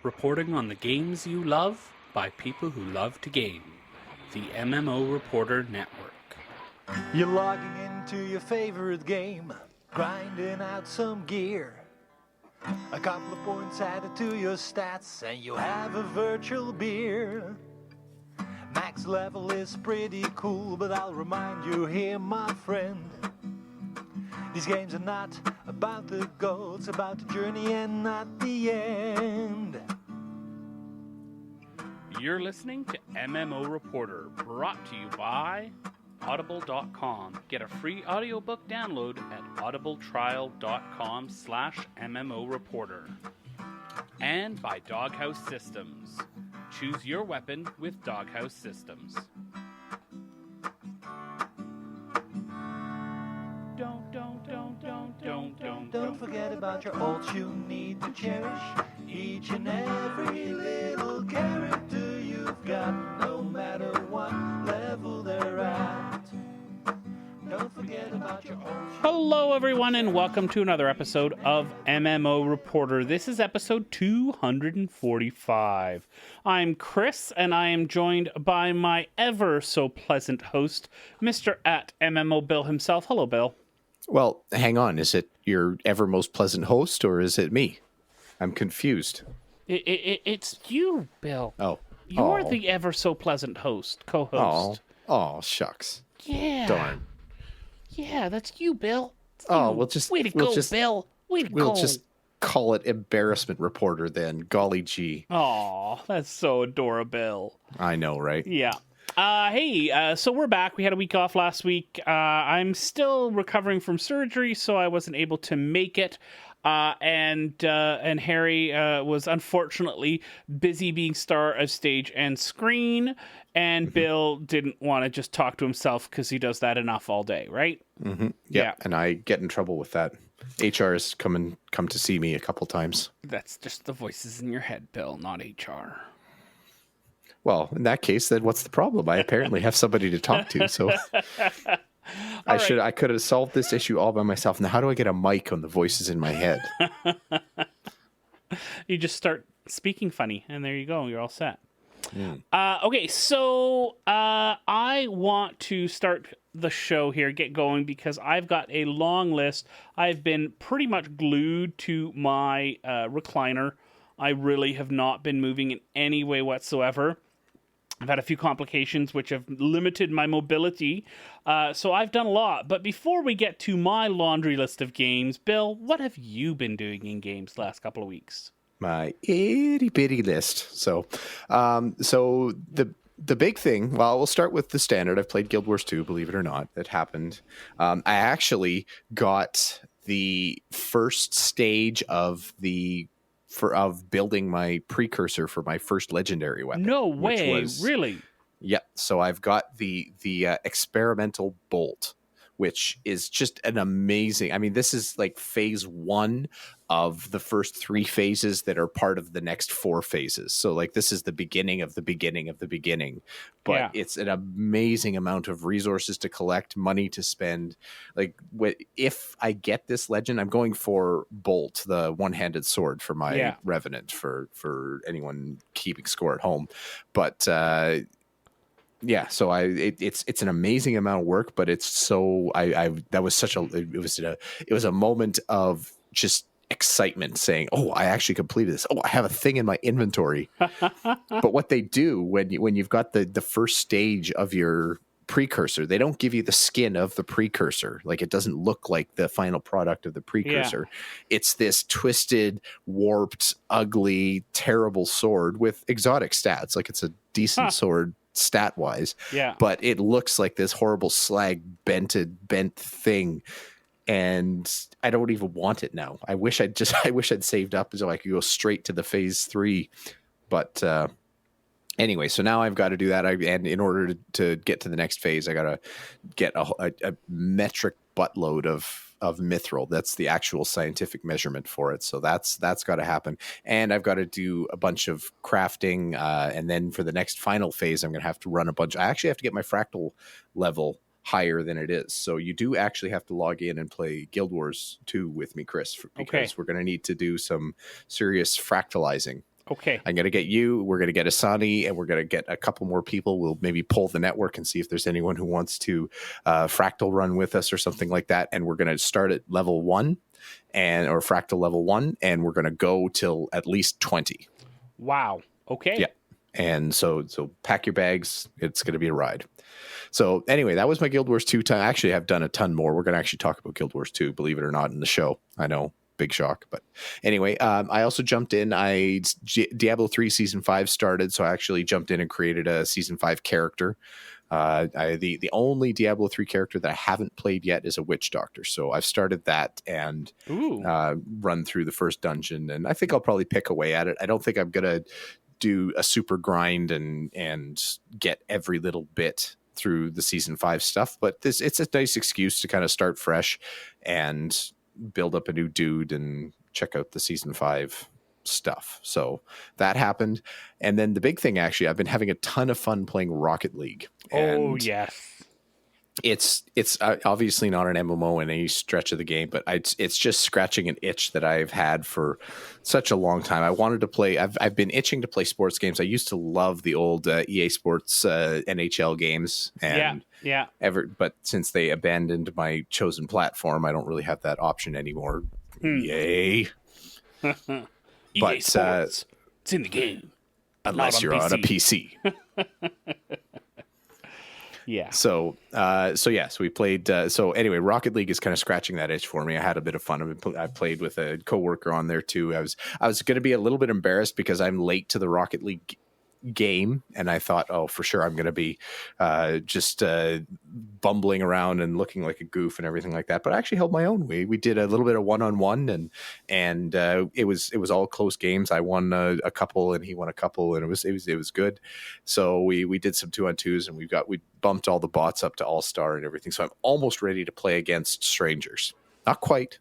reporting on the games you love by people who love to game. The MMO Reporter Network. You're logging into your favorite game, grinding out some gear. A couple of points added to your stats, and you have a virtual beer. Max level is pretty cool, but I'll remind you here, my friend. These games are not about the goal, it's about the journey and not the end. You're listening to MMO Reporter, brought to you by Audible.com. Get a free audiobook download at audibletrial.com/MMO Reporter. And by Doghouse Systems. Choose your weapon with Doghouse Systems. Don't forget about your ults you need to cherish. Each and every little character you've got, no matter what level they're at. Don't forget about your ults. Hello, everyone, and welcome to another episode of MMO Reporter. This is episode 245. I'm Chris, and I am joined by my ever so pleasant host, Mr. at MMO Bill himself. Hello, Bill. Well, hang on. Is it your ever most pleasant host, or is it me? I'm confused. It's you, Bill. Oh. You're the ever so pleasant co-host. Oh, shucks. Yeah. Darn. Yeah, that's you, Bill. It's Oh, you. we'll just... Way to we'll go, just, Bill. Way to We'll go. just call it Embarrassment Reporter then. Golly gee. Aw, that's so adorable. I know, right? Yeah. So we're back. We had a week off last week. I'm still recovering from surgery, so I wasn't able to make it. And Harry was unfortunately busy being star of stage and screen, and Bill didn't want to just talk to himself because he does that enough all day, right? Mm-hmm. Yeah. And I get in trouble with that. HR has come to see me a couple times. That's just the voices in your head, Bill, not HR. Well, in that case, then what's the problem? I apparently have somebody to talk to, so... I could have solved this issue all by myself. Now, how do I get a mic on the voices in my head? You just start speaking funny, and there you go. You're all set. Mm. Okay, so I want to start the show here, get going, because I've got a long list. I've been pretty much glued to my recliner. I really have not been moving in any way whatsoever. I've had a few complications which have limited my mobility, so I've done a lot. But before we get to my laundry list of games, Bill, what have you been doing in games the last couple of weeks? My itty bitty list. So the big thing. Well, we'll start with the standard. I've played Guild Wars 2, believe it or not. It happened. I actually got the first stage of building my precursor for my first legendary weapon. No way, really? Yep. So I've got the experimental bolt, which is just an amazing. I mean, this is like phase 1 of the first 3 phases that are part of the next 4 phases. So like this is the beginning of the beginning of the beginning. But Yeah. It's an amazing amount of resources to collect, money to spend. Like if I get this legend, I'm going for Bolt, the one-handed sword for my Revenant for anyone keeping score at home. But yeah, so it's an amazing amount of work, but it's so that was such it was a moment of just excitement saying, oh, I actually completed this. Oh, I have a thing in my inventory. But what they do when you've got the first stage of your precursor, they don't give you the skin of the precursor. Like it doesn't look like the final product of the precursor. Yeah. It's this twisted, warped, ugly, terrible sword with exotic stats. Like it's a decent sword stat wise, but it looks like this horrible slag bent thing, and I don't even want it now. I wish I'd saved up so I could go straight to the phase 3. But anyway, so now I've got to do that. And in order to get to the next phase, I got to get a metric buttload of mithril. That's the actual scientific measurement for it. So that's got to happen. And I've got to do a bunch of crafting. And then for the next final phase, I'm going to have to run a bunch. I actually have to get my fractal level higher than it is. So you do actually have to log in and play Guild Wars 2 with me, Chris, because we're going to need to do some serious fractalizing. Okay. I'm going to get you. We're going to get Asani, and we're going to get a couple more people. We'll maybe pull the network and see if there's anyone who wants to fractal run with us or something like that. And we're going to start at level 1 or fractal level 1, and we're going to go till at least 20. Wow. Okay. Yeah. And so pack your bags. It's going to be a ride. So anyway, that was my Guild Wars 2 time. Actually, I've done a ton more. We're going to actually talk about Guild Wars 2, believe it or not, in the show. I know, big shock. But anyway, I also jumped in. Diablo 3 Season 5 started, so I actually jumped in and created a Season 5 character. The only Diablo 3 character that I haven't played yet is a Witch Doctor. So I've started that and run through the first dungeon. And I think I'll probably pick away at it. I don't think I'm going to do a super grind and get every little bit through the Season 5 stuff, but it's a nice excuse to kind of start fresh and build up a new dude and check out the Season 5 stuff. So that happened. And then the big thing, actually, I've been having a ton of fun playing Rocket League. Oh, yes. It's obviously not an MMO in any stretch of the game, but it's just scratching an itch that I've had for such a long time. I wanted to play. I've been itching to play sports games. I used to love the old EA Sports NHL games, and but since they abandoned my chosen platform, I don't really have that option anymore. Yay! EA Sports, it's in the game, unless you're on a PC. Yeah. So we played. So anyway, Rocket League is kind of scratching that itch for me. I had a bit of fun. I played with a coworker on there too. I was going to be a little bit embarrassed because I'm late to the Rocket League game, and I thought, oh, for sure I'm going to be just bumbling around and looking like a goof and everything like that. But I actually held my own. We did a little bit of 1-on-1, and it was all close games. I won a couple, and he won a couple, and it was good. So we did some 2-on-2s, and we bumped all the bots up to all-star and everything. So I'm almost ready to play against strangers. Not quite.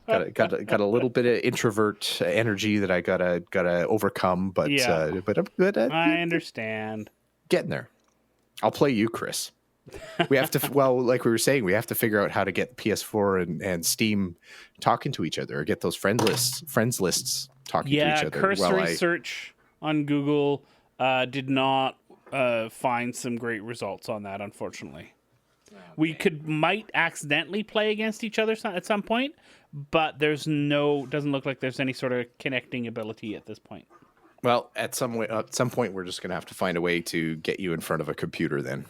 got a little bit of introvert energy that I gotta overcome, but I'm good at. I understand. Getting there. I'll play you, Chris. We have to. Well, like we were saying, we have to figure out how to get PS4 and Steam talking to each other, or get those friends lists talking to each other. Cursory search on Google did not find some great results on that, unfortunately. We might accidentally play against each other at some point, but doesn't look like there's any sort of connecting ability at this point. Well, at some point, we're just going to have to find a way to get you in front of a computer then.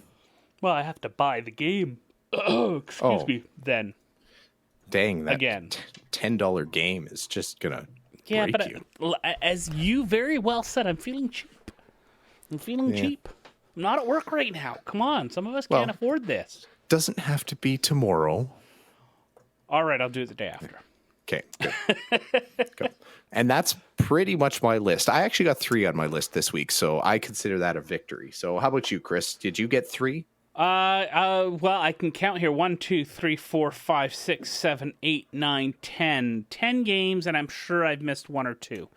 Well, I have to buy the game. Excuse me, then. Dang, that again. $10 game is just going to break you. As you very well said, I'm feeling cheap. Cheap. I'm not at work right now. Come on, some of us can't afford this. Doesn't have to be tomorrow. All right, I'll do it the day after. Okay, good. And that's pretty much my list. I actually got 3 on my list this week, so I consider that a victory. So how about you, Chris? Did you get 3? Well, I can count here. 1, 2, 3, 4, 5, 6, 7, 8, 9, 10. 10 games, and I'm sure I've missed 1 or 2.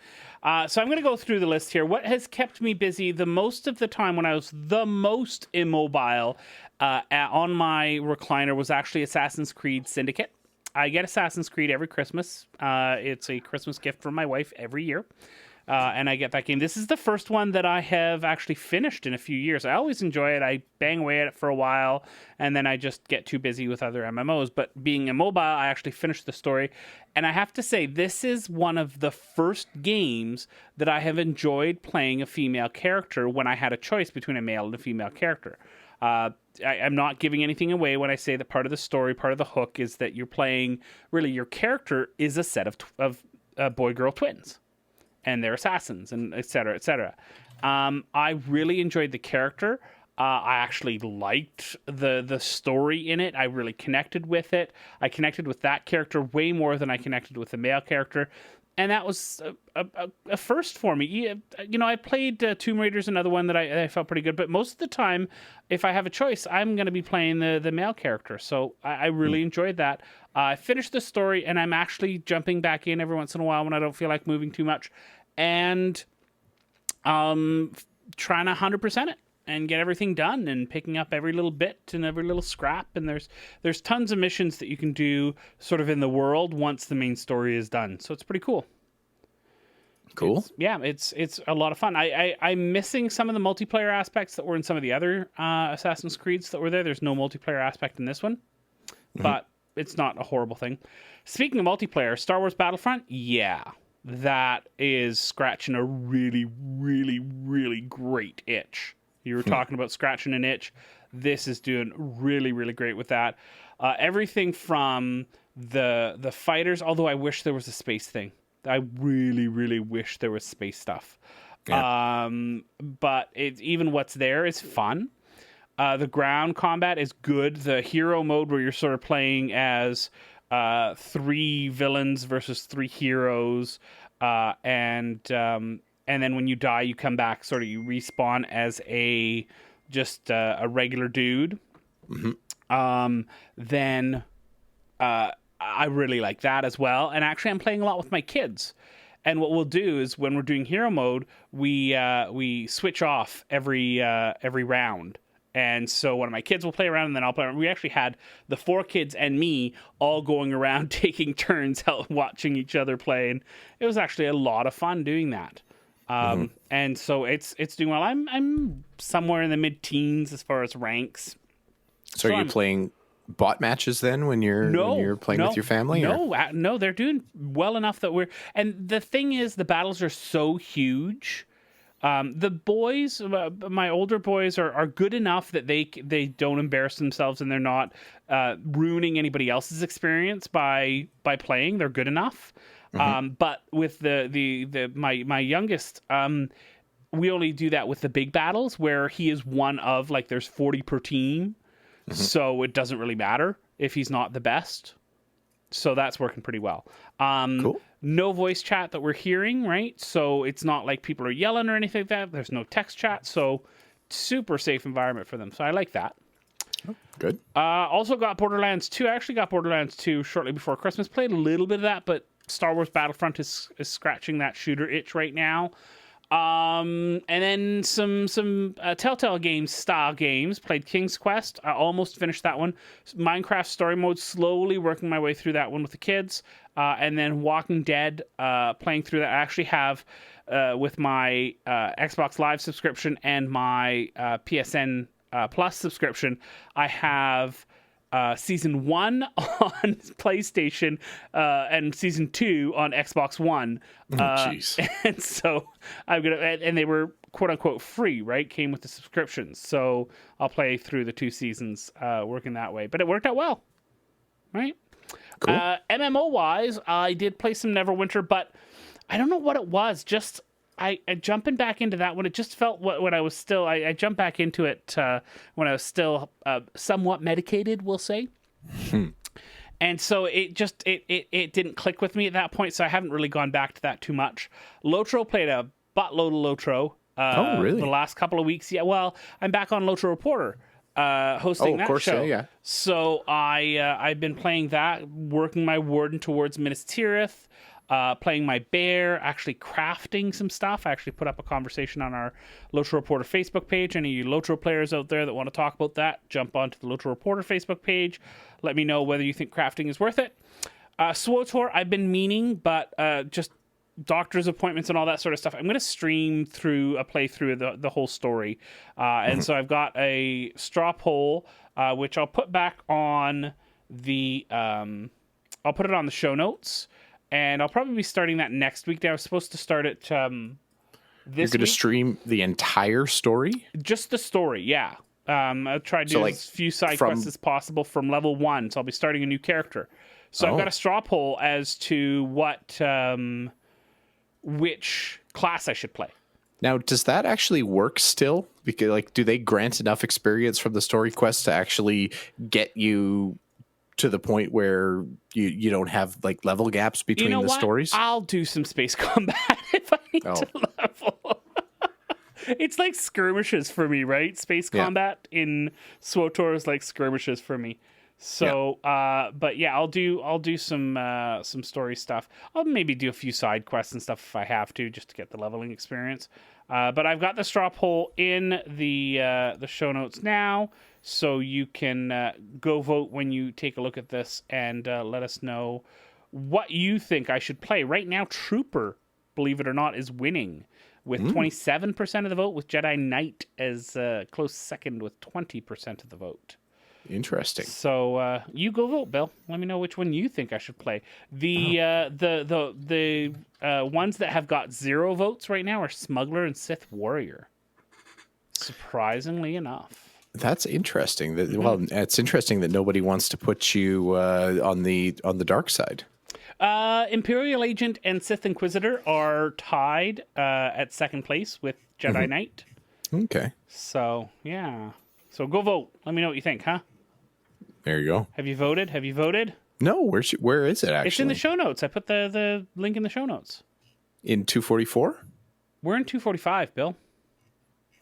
So I'm going to go through the list here. What has kept me busy the most of the time when I was the most immobile on my recliner was actually Assassin's Creed Syndicate. I get Assassin's Creed every Christmas. It's a Christmas gift from my wife every year. And I get that game. This is the first one that I have actually finished in a few years. I always enjoy it. I bang away at it for a while, and then I just get too busy with other MMOs. But being immobile, I actually finished the story. And I have to say, this is one of the first games that I have enjoyed playing a female character when I had a choice between a male and a female character. I'm not giving anything away when I say that part of the story, part of the hook is that you're playing, really your character is a set of boy-girl twins. And they're assassins, and et cetera, et cetera. I really enjoyed the character. I actually liked the story in it. I really connected with it. I connected with that character way more than I connected with the male character. And that was a first for me. You know, I played Tomb Raider's another one that I felt pretty good. But most of the time, if I have a choice, I'm going to be playing the male character. So I really enjoyed that. I finished the story, and I'm actually jumping back in every once in a while when I don't feel like moving too much. And trying to 100% it and get everything done and picking up every little bit and every little scrap. And there's tons of missions that you can do sort of in the world once the main story is done. So it's pretty cool. Cool. It's a lot of fun. I'm missing some of the multiplayer aspects that were in some of the other Assassin's Creeds that were there. There's no multiplayer aspect in this one, but it's not a horrible thing. Speaking of multiplayer, Star Wars Battlefront, that is scratching a really, really, really great itch. You were talking about scratching an itch. This is doing really, really great with that. Everything from the fighters, although I wish there was a space thing. I really, really wish there was space stuff. Yeah. But even what's there is fun. The ground combat is good. The hero mode where you're sort of playing as 3 villains versus 3 heroes, and then when you die, you come back. Sort of you respawn as a regular dude. Then I really like that as well. And actually, I'm playing a lot with my kids. And what we'll do is when we're doing hero mode, we switch off every round. And so one of my kids will play around, and then I'll play around. We actually had the 4 kids and me all going around taking turns out watching each other play. And it was actually a lot of fun doing that. And so it's doing well. I'm somewhere in the mid-teens as far as ranks. So are you playing bot matches then when you're playing with your family? No, they're doing well enough that we're... And the thing is, the battles are so huge. The boys, my older boys, are good enough that they don't embarrass themselves, and they're not ruining anybody else's experience by playing. They're good enough. But with my youngest, we only do that with the big battles where he is one of, like, there's 40 per team. So it doesn't really matter if he's not the best. So that's working pretty well. Cool. No voice chat that we're hearing, right? So it's not like people are yelling or anything like that. There's no text chat. So super safe environment for them. So I like that. Oh, good. Also got Borderlands 2. I actually got Borderlands 2 shortly before Christmas. Played a little bit of that, but Star Wars Battlefront is scratching that shooter itch right now. And then some Telltale Games style games. Played King's Quest. I almost finished that one. Minecraft story mode, slowly working my way through that one with the kids. And then Walking Dead, playing through that. I actually have, with my Xbox Live subscription and my PSN Plus subscription, I have Season 1 on PlayStation and Season 2 on Xbox One. And so I'm gonna, and they were quote unquote free, right? Came with the subscriptions, so I'll play through the 2 seasons working that way. But it worked out well, right? Cool. MMO wise, I did play some Neverwinter, but I don't know what it was. Just I jumping back into that one. It just felt when I was still. I jumped back into it when I was still somewhat medicated, we'll say. And so it just it didn't click with me at that point. So I haven't really gone back to that too much. Lotro played a buttload of Lotro. Oh, really? The last couple of weeks. Yeah. Well, I'm back on Lotro Reporter. Hosting that show. Yeah. So I've been playing that, working my warden towards Minas Tirith, playing my bear, actually crafting some stuff. I actually put up a conversation on our Lotro Reporter Facebook page. Any of you Lotro players out there that want to talk about that, jump onto the Lotro Reporter Facebook page. Let me know whether you think crafting is worth it. SWTOR, I've been meaning, but just doctor's appointments and all that sort of stuff. I'm going to stream through a playthrough of the whole story. And so I've got a straw poll, which I'll put back on the... I'll put it on the show notes. And I'll probably be starting that next week. I was supposed to start it this You're going to stream the entire story? Just the story, yeah. I'll try to do as few side quests as possible from level 1. So I'll be starting a new character. So I've got a straw poll as to what... which class I should play. Now, does that actually work still? Because, like, do they grant enough experience from the story quest to actually get you to the point where you don't have, like, level gaps between the stories? I'll do some space combat if I need to level. It's like skirmishes for me, right? Space combat in SWTOR is like skirmishes for me. So, but yeah, I'll do some story stuff. I'll maybe do a few side quests and stuff if I have to, just to get the leveling experience. But I've got the straw poll in the show notes now, so you can go vote when you take a look at this and let us know what you think I should play. Right now, Trooper believe it or not, is winning with 27% of the vote, with Jedi Knight as close second with 20% of the vote. Interesting. So you go vote, Bill. Let me know which one you think I should play. The ones that have got 0 votes right now are Smuggler and Sith Warrior. Surprisingly enough. That's interesting. Well, it's interesting that nobody wants to put you on the dark side. Imperial Agent and Sith Inquisitor are tied at second place with Jedi Knight. Okay. So yeah. So go vote. Let me know what you think, huh? There you go. Have you voted? No, where is it actually? It's in the show notes. I put the link in the show notes. In 244? We're in 245, Bill.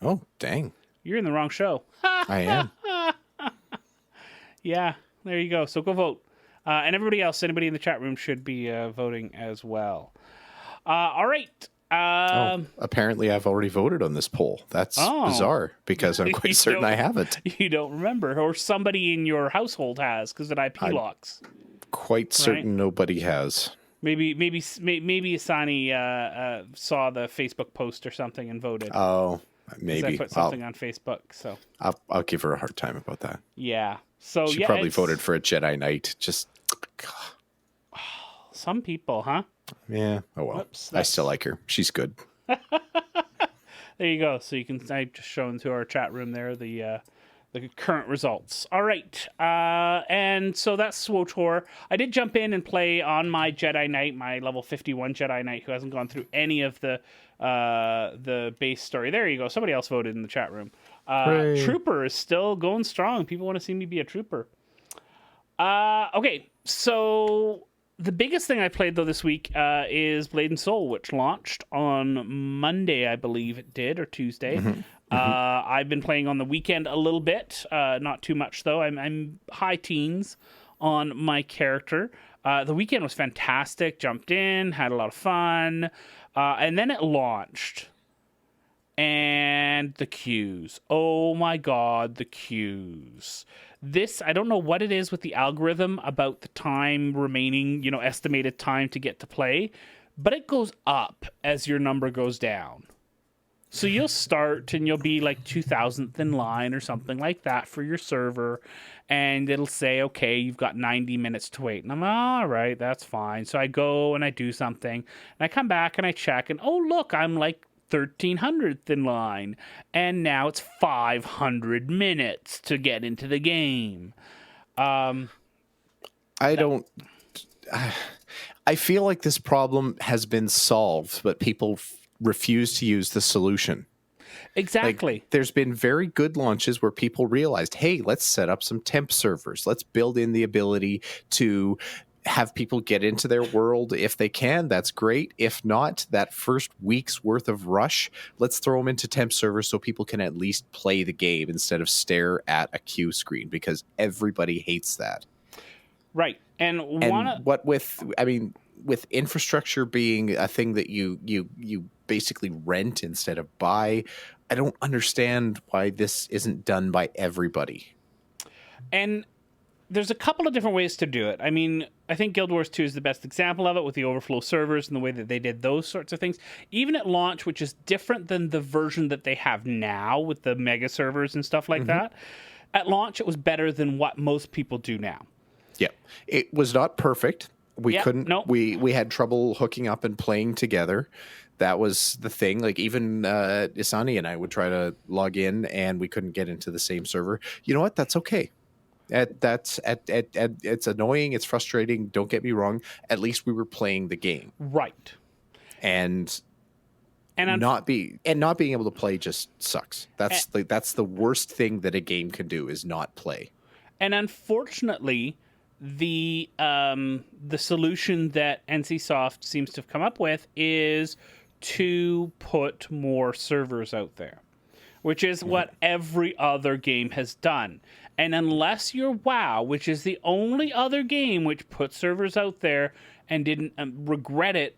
Oh, dang. You're in the wrong show. I am. Yeah, there you go. So go vote. And everybody else, anybody in the chat room should be voting as well. All right. Apparently I've already voted on this poll. That's bizarre because I'm quite certain I haven't. You don't remember, or somebody in your household has because of IP locks. Quite certain nobody has. Maybe Asani saw the Facebook post or something and voted. Oh, maybe. I put something on Facebook, so I'll give her a hard time about that. Yeah. So she probably voted for a Jedi Knight. Just some people, huh? Yeah. Oh well. Whoops, I still like her. She's good. There you go. So you can I just shown to our chat room there the current results. All right. And so that's SWTOR. I did jump in and play on my Jedi Knight, my level 51 Jedi Knight, who hasn't gone through any of the base story. There you go. Somebody else voted in the chat room. Trooper is still going strong. People want to see me be a trooper. Okay. So the biggest thing I played, though, this week is Blade and Soul, which launched on Monday, I believe it did, or Tuesday. I've been playing on the weekend a little bit, not too much, though. I'm high teens on my character. The weekend was fantastic. Jumped in, had a lot of fun, and then it launched. And the queues. Oh, my God, the queues. This, I don't know what it is with the algorithm about the time remaining, estimated time to get to play, but it goes up as your number goes down. So you'll start and you'll be like 2000th in line or something like that for your server, and it'll say, okay, you've got 90 minutes to wait. And I'm all right, that's fine. So I go and I do something, and I come back and I check, and oh, look, I'm like 1300th in line, and now it's 500 minutes to get into the game. I feel like this problem has been solved, but people refuse to use the solution. Exactly. Like, there's been very good launches where people realized, hey, let's set up some temp servers. Let's build in the ability to have people get into their world. If they can, that's great. If not, that first week's worth of rush, let's throw them into temp servers so people can at least play the game instead of stare at a queue screen, because everybody hates that. Right. And what with infrastructure being a thing that you basically rent instead of buy, I don't understand why this isn't done by everybody. And there's a couple of different ways to do it. I mean, I think Guild Wars 2 is the best example of it with the overflow servers and the way that they did those sorts of things. Even at launch, which is different than the version that they have now with the mega servers and stuff like that. At launch, it was better than what most people do now. Yeah. It was not perfect. We had trouble hooking up and playing together. That was the thing. Like, even Isani and I would try to log in and we couldn't get into the same server. You know what? That's okay. It's annoying. It's frustrating. Don't get me wrong. At least we were playing the game, right? And not being able to play just sucks. That's the worst thing that a game can do, is not play. And unfortunately, the solution that NCSoft seems to have come up with is to put more servers out there, which is what every other game has done. And unless you're WoW, which is the only other game which put servers out there and didn't regret it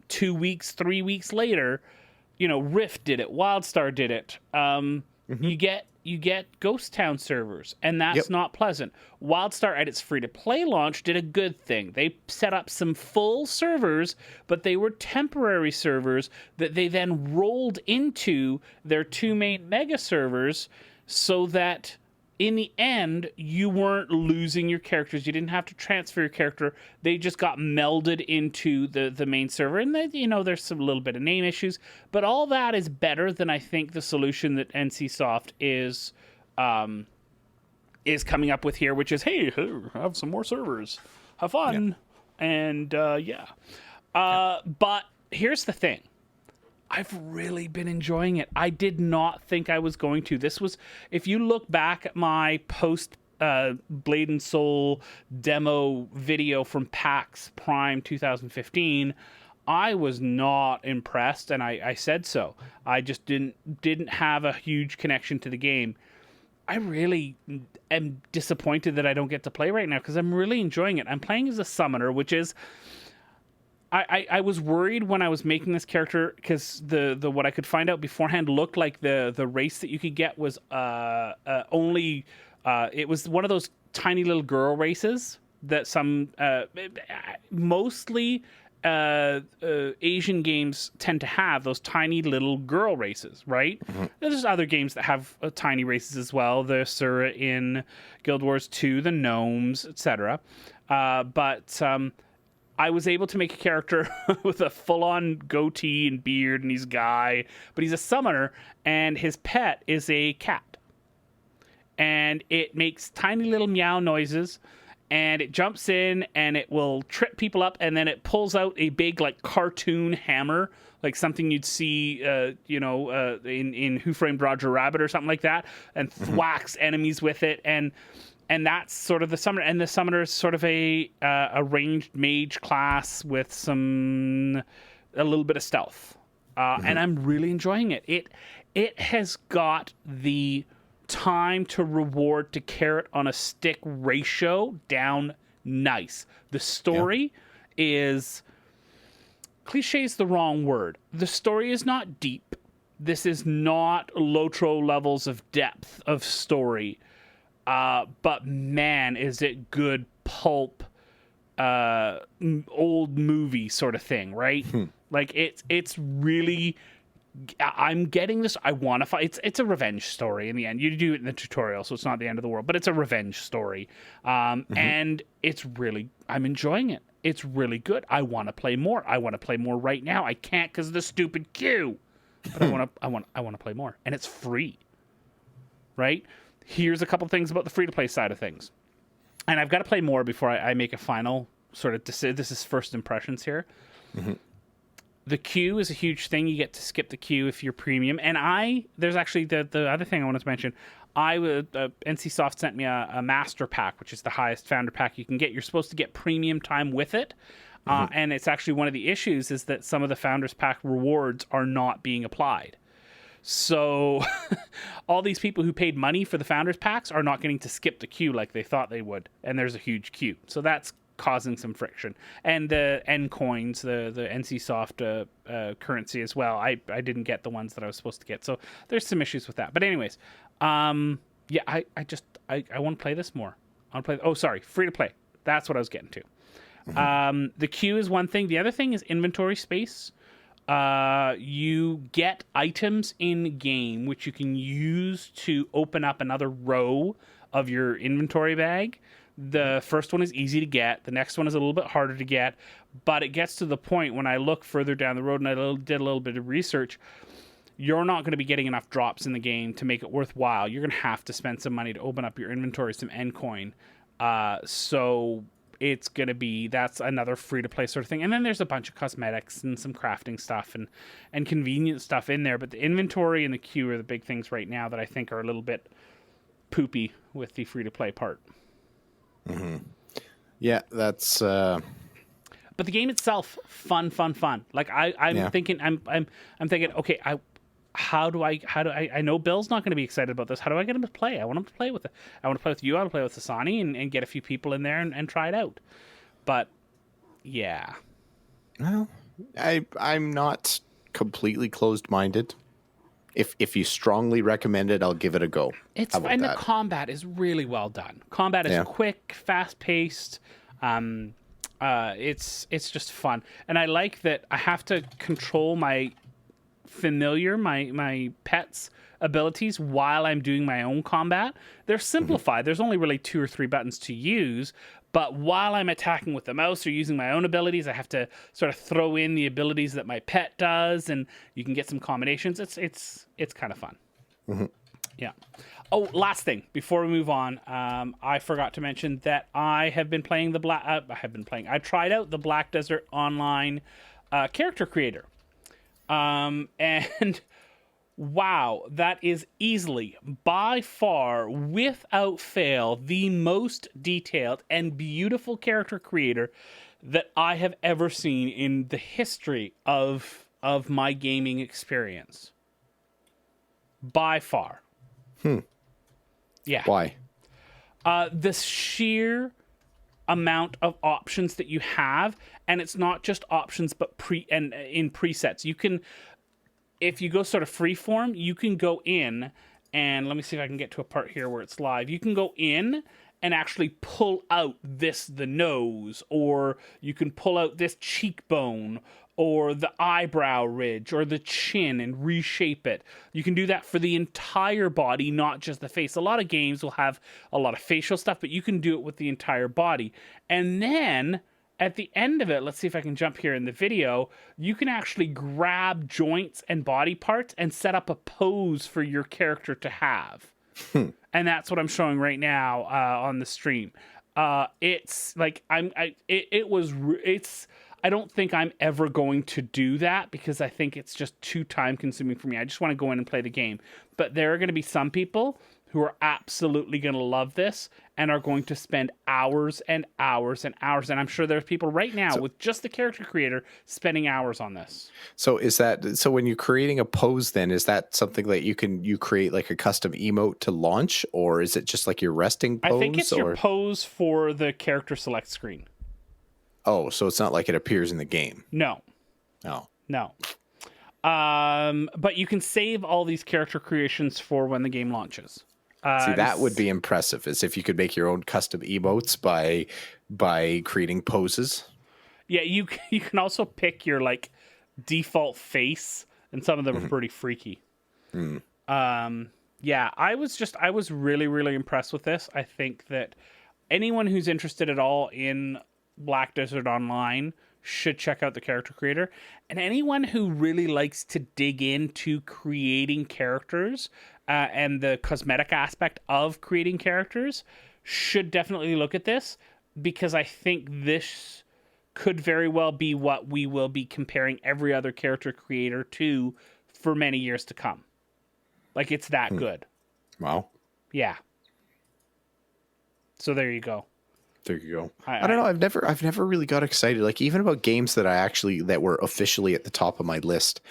2 weeks, 3 weeks later, Rift did it, WildStar did it. You get you get Ghost Town servers, and that's not pleasant. WildStar at its free-to-play launch did a good thing. They set up some full servers, but they were temporary servers that they then rolled into their 2 main mega servers so that in the end, you weren't losing your characters. You didn't have to transfer your character. They just got melded into the main server. And, there's some little bit of name issues. But all that is better than, I think, the solution that NCSoft is coming up with here, which is, hey, have some more servers. Have fun. Yeah. And, but here's the thing. I've really been enjoying it. I did not think I was going to. This was, if you look back at my post Blade and Soul demo video from PAX Prime 2015, I was not impressed, and I said so. I just didn't have a huge connection to the game. I really am disappointed that I don't get to play right now because I'm really enjoying it. I'm playing as a summoner, which is... I was worried when I was making this character because the what I could find out beforehand looked like the race that you could get was only it was one of those tiny little girl races that some mostly Asian games tend to have, those tiny little girl races, right? Mm-hmm. There's other games that have tiny races as well. The Sura in Guild Wars 2, the gnomes, etc. But I was able to make a character with a full-on goatee and beard, and he's a guy, but he's a summoner, and his pet is a cat. And it makes tiny little meow noises, and it jumps in, and it will trip people up, and then it pulls out a big, cartoon hammer, like something you'd see, in Who Framed Roger Rabbit or something like that, and thwacks enemies with it, and that's sort of the summoner. And the summoner is sort of a ranged mage class with a little bit of stealth. And I'm really enjoying it. It has got the time to reward to carrot on a stick ratio down nice. The story is... Cliche is the wrong word. The story is not deep. This is not Lotro levels of depth of story. But man, is it good pulp, old movie sort of thing, right? It's really, I'm getting this. I want to fight. It's a revenge story in the end. You do it in the tutorial, so it's not the end of the world, but it's a revenge story. And it's really, I'm enjoying it. It's really good. I want to play more. I want to play more right now. I can't because of the stupid queue, but I want to play more, and it's free, right? Here's a couple things about the free-to-play side of things. And I've got to play more before I make a final sort of decision. This is first impressions here. Mm-hmm. The queue is a huge thing. You get to skip the queue if you're premium. And there's actually the other thing I wanted to mention. NCSoft sent me a master pack, which is the highest founder pack you can get. You're supposed to get premium time with it. And it's actually one of the issues is that some of the founders pack rewards are not being applied. So all these people who paid money for the founders packs are not getting to skip the queue like they thought they would. And there's a huge queue. So that's causing some friction. And the N coins, the NCSoft currency as well. I didn't get the ones that I was supposed to get. So there's some issues with that. But anyways, I want to play this more. I want to play. Free to play. That's what I was getting to. Mm-hmm. The queue is one thing. The other thing is inventory space. You get items in game which you can use to open up another row of your inventory bag. The first one is easy to get. The next one is a little bit harder to get, but it gets to the point when I look further down the road and I did a little bit of research, you're not going to be getting enough drops in the game to make it worthwhile. You're going to have to spend some money to open up your inventory, some N coin. So it's going to be, that's another free-to-play sort of thing. And then there's a bunch of cosmetics and some crafting stuff and convenient stuff in there. But the inventory and the queue are the big things right now that I think are a little bit poopy with the free-to-play part. Mm-hmm. Yeah, that's... But the game itself, fun. Like I'm thinking, okay, I know Bill's not going to be excited about this. How do I get him to play? I want him to play with it. I want to play with you. I want to play with Asani and get a few people in there and try it out. But yeah. Well, I'm not completely closed-minded if you strongly recommend it, I'll give it a go. It's and the combat is really well done. Combat is quick, fast paced. It's just fun, and I like that I have to control my my pet's abilities while I'm doing my own combat. They're simplified. There's only really 2 or 3 buttons to use, but while I'm attacking with the mouse or using my own abilities, I have to sort of throw in the abilities that my pet does, and you can get some combinations. It's kind of fun. Yeah. Oh, last thing before we move on, I forgot to mention that I have been playing I tried out the Black Desert Online character creator. And wow, that is easily, by far, without fail, the most detailed and beautiful character creator that I have ever seen in the history of my gaming experience. By far. Yeah. Why? The sheer amount of options that you have, and it's not just options but in presets. You can, if you go sort of freeform, you can go in and let me see if I can get to a part here where it's live. You can go in and actually pull out the nose, or you can pull out this cheekbone or the eyebrow ridge or the chin and reshape it. You can do that for the entire body, not just the face. A lot of games will have a lot of facial stuff, but you can do it with the entire body. And then at the end of it, let's see if I can jump here in the video, you can actually grab joints and body parts and set up a pose for your character to have. And that's what I'm showing right now on the stream. It's like I don't think I'm ever going to do that because I think it's just too time consuming for me. I just want to go in and play the game. But there are going to be some people who are absolutely going to love this and are going to spend hours and hours and hours. And I'm sure there's people right now with just the character creator spending hours on this. So when you're creating a pose, then is that something that you create like a custom emote to launch, or is it just like your resting pose? I think it's your pose for the character select screen. Oh, so it's not like it appears in the game. No. Oh. No. But you can save all these character creations for when the game launches. See, that would be impressive, as if you could make your own custom emotes by creating poses. Yeah, you can also pick your like default face, and some of them are pretty freaky. Yeah, I was really, really impressed with this. I think that anyone who's interested at all in Black Desert Online should check out the character creator, and anyone who really likes to dig into creating characters and the cosmetic aspect of creating characters should definitely look at this, because I think this could very well be what we will be comparing every other character creator to for many years to come. Like, it's that good. Wow. Yeah. So there you go. There you go. I don't know. I've never really got excited. Like, even about games that were officially at the top of my list,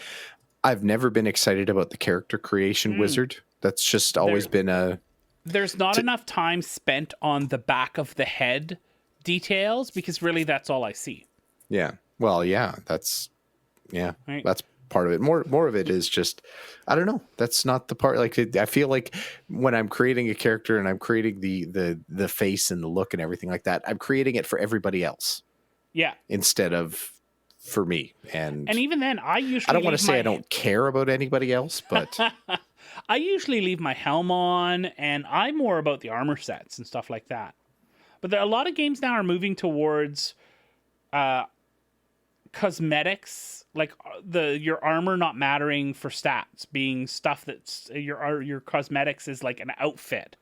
I've never been excited about the character creation wizard. That's just always been there's not enough time spent on the back of the head details, because really that's all I see. Yeah. Well, yeah, that's part of it. More of it is just, I don't know. That's not the part. Like, I feel like when I'm creating a character and I'm creating the face and the look and everything like that, I'm creating it for everybody else. Yeah. Instead of for me. And even then, I don't want to say I don't care about anybody else, but I usually leave my helm on, and I'm more about the armor sets and stuff like that. But a lot of games now are moving towards cosmetics, like your armor not mattering for stats, being stuff that's your cosmetics is like an outfit,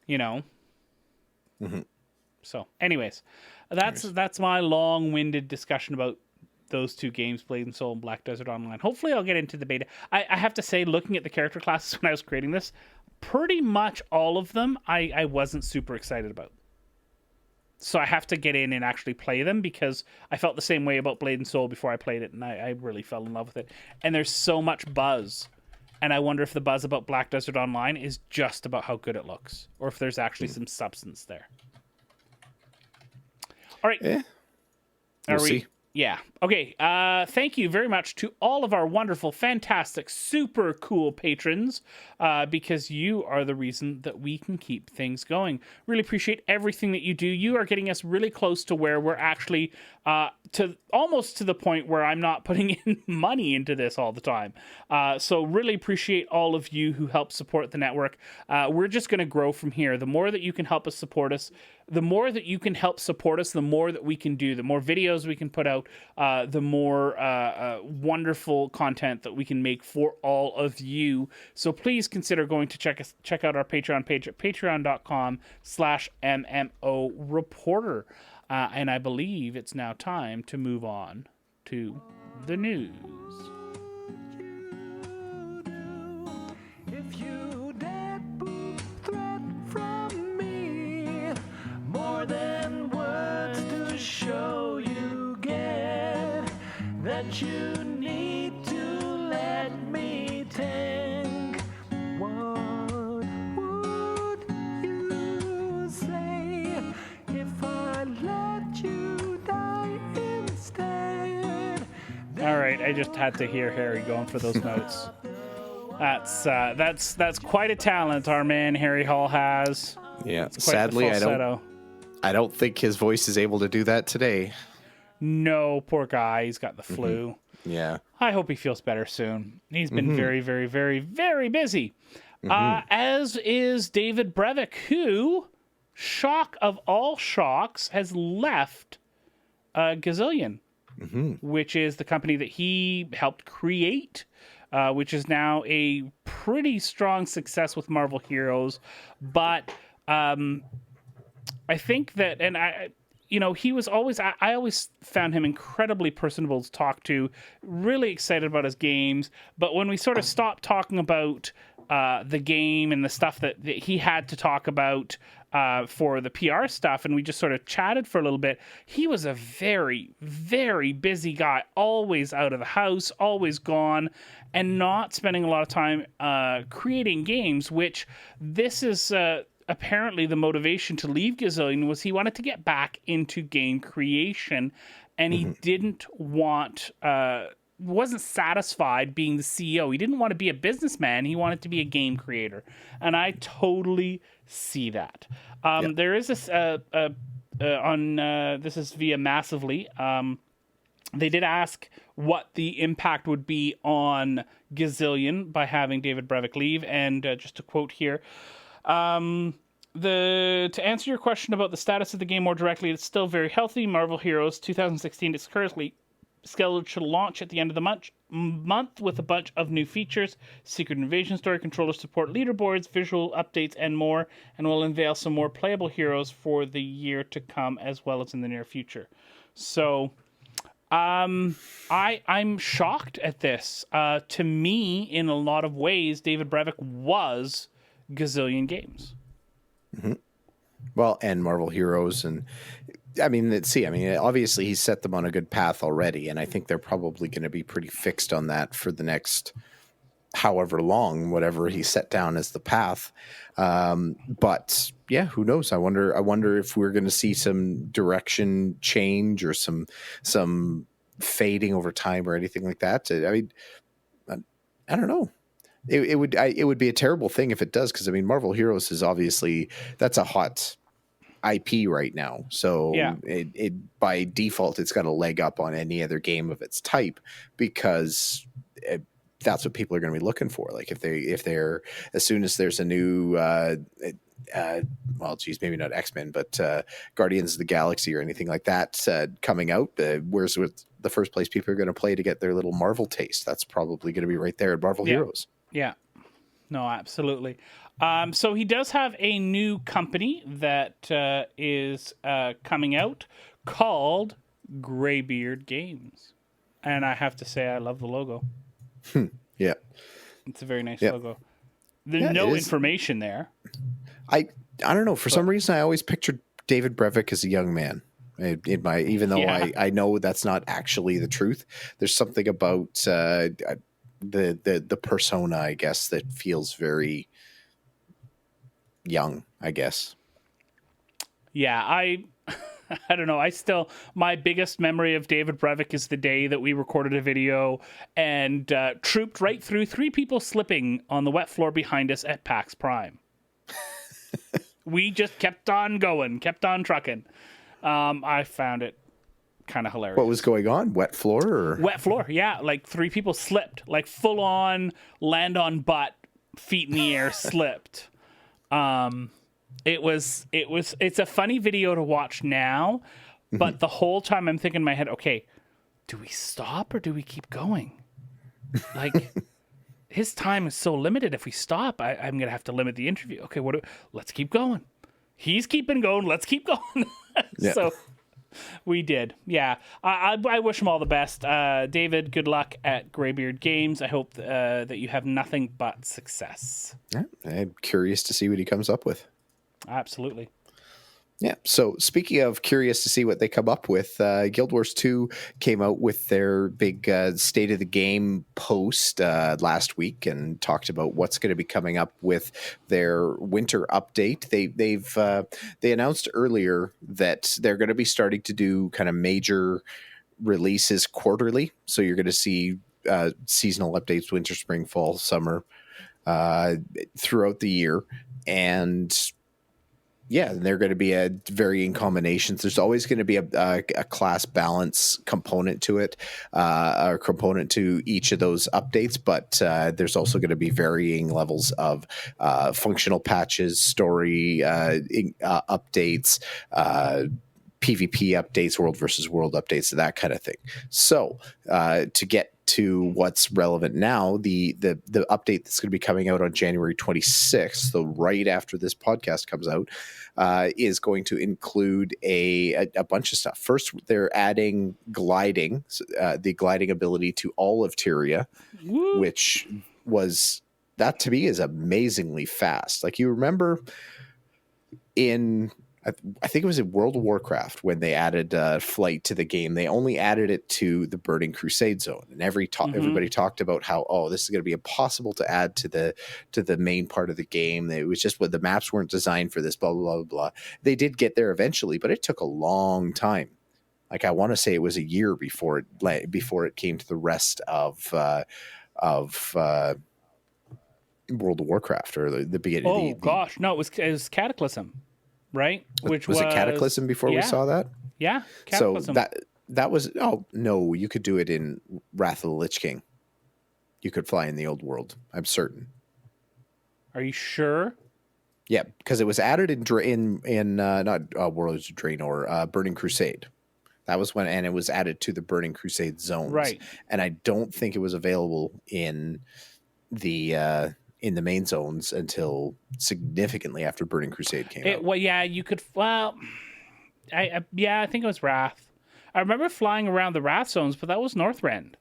you know. So, anyways, that's my long-winded discussion about those two games, Blade and Soul and Black Desert Online. Hopefully, I'll get into the beta. I have to say, looking at the character classes when I was creating this, pretty much all of them I wasn't super excited about. So I have to get in and actually play them, because I felt the same way about Blade and Soul before I played it, and I really fell in love with it. And there's so much buzz, and I wonder if the buzz about Black Desert Online is just about how good it looks, or if there's actually some substance there. All right. Yeah. We'll see. Yeah. Okay. Thank you very much to all of our wonderful, fantastic, super cool patrons, because you are the reason that we can keep things going. Really appreciate everything that you do. You are getting us really close to where we're actually to almost to the point where I'm not putting in money into this all the time. So really appreciate all of you who help support the network. We're just going to grow from here. The more that you can help us support us, the more that you can help support us, the more that we can do, the more videos we can put out, the more wonderful content that we can make for all of you. So please consider going to check out our Patreon page at patreon.com/MMO Reporter. And I believe it's now time to move on to the news. If you dare boop threat from me, more than words to show you get that you need to let me think. What would you say if I let you die instead? All right, I just had to hear Harry going for those notes. That's quite a talent our man Harry Hall has. Yeah, sadly, I don't think his voice is able to do that today. No, poor guy. He's got the flu. Yeah. I hope he feels better soon. He's been very, very, very, very busy. As is David Brevik, who, shock of all shocks, has left Gazillion, which is the company that he helped create, which is now a pretty strong success with Marvel Heroes. But I think that, and he was always, I always found him incredibly personable to talk to, really excited about his games. But when we sort of stopped talking about the game and the stuff that he had to talk about for the PR stuff, and we just sort of chatted for a little bit, he was a very, very busy guy, always out of the house, always gone, and not spending a lot of time creating games, which this is... apparently the motivation to leave Gazillion was he wanted to get back into game creation, and he didn't want wasn't satisfied being the CEO. He didn't want to be a businessman. He wanted to be a game creator, and I totally see that. There is this this is via Massively. They did ask what the impact would be on Gazillion by having David Brevik leave, and just to quote here. To answer your question about the status of the game more directly, it's still very healthy. Marvel Heroes 2016 is currently scheduled to launch at the end of the month with a bunch of new features, Secret Invasion story, controller support, leaderboards, visual updates, and more, and will unveil some more playable heroes for the year to come as well as in the near future. So I'm shocked at this. To me, in a lot of ways, David Brevik was Gazillion Games. Well, and Marvel Heroes, and obviously he set them on a good path already, and I think they're probably going to be pretty fixed on that for the next however long, whatever he set down as the path. But yeah, who knows? I wonder if we're going to see some direction change or some fading over time or anything like that. I mean, I don't know. It would be a terrible thing if it does, because Marvel Heroes is obviously, that's a hot IP right now. So yeah. it by default it's got a leg up on any other game of its type, because that's what people are going to be looking for. Like if they're as soon as there's a new maybe not X-Men, but Guardians of the Galaxy or anything like that coming out, where's the first place people are going to play to get their little Marvel taste? That's probably going to be right there at Marvel Heroes. Yeah, no, absolutely. So he does have a new company that is coming out called Greybeard Games. And I have to say, I love the logo. Yeah. It's a very nice logo. There's no information there. I don't know. For some reason, I always pictured David Brevik as a young man. Even though I know that's not actually the truth, there's something about the persona, I guess, that feels very young, I guess. Yeah, I don't know. My biggest memory of David Brevik is the day that we recorded a video and trooped right through 3 people slipping on the wet floor behind us at PAX Prime. We just kept on going, kept on trucking. I found it kind of hilarious. What was going on? Wet floor? Or? Wet floor, yeah. Like 3 people slipped, like full on land on butt, feet in the air, slipped. It's a funny video to watch now, but the whole time I'm thinking in my head, okay, do we stop or do we keep going? Like, his time is so limited. If we stop, I'm going to have to limit the interview. Okay, let's keep going. He's keeping going. Let's keep going. Yeah. So we did. Yeah. I wish him all the best. David, good luck at Greybeard Games. I hope that you have nothing but success. Yeah, I'm curious to see what he comes up with. Absolutely. Yeah. So speaking of curious to see what they come up with, Guild Wars 2 came out with their big state of the game post last week and talked about what's going to be coming up with their winter update. They announced earlier that they're going to be starting to do kind of major releases quarterly. So you're going to see seasonal updates, winter, spring, fall, summer, throughout the year. And yeah, they're going to be varying combinations. There's always going to be a class balance component to it, or component to each of those updates. But there's also going to be varying levels of functional patches, story updates, PvP updates, world versus world updates, that kind of thing. So to get to what's relevant now, the update that's going to be coming out on January 26th, so right after this podcast comes out, is going to include a bunch of stuff. First, they're adding gliding, the gliding ability to all of Tyria, which that to me is amazingly fast. Like, you remember in, I think it was in World of Warcraft when they added flight to the game. They only added it to the Burning Crusade zone, and everybody talked about how, this is going to be impossible to add to the main part of the game. It was just the maps weren't designed for this. Blah blah blah blah. They did get there eventually, but it took a long time. Like, I want to say it was a year before it came to the rest of World of Warcraft, or the beginning. Oh gosh, no, it was Cataclysm. Right? Which was it Cataclysm before we saw that? Yeah, Cataclysm. So that was, no, you could do it in Wrath of the Lich King. You could fly in the old world, I'm certain. Are you sure? Yeah, because it was added in not Warlords of Draenor, Burning Crusade. That was when, and it was added to the Burning Crusade zones. Right. And I don't think it was available in the main zones until significantly after Burning Crusade came out. Well, yeah, you could. Well, I think it was Wrath. I remember flying around the Wrath zones, but that was Northrend,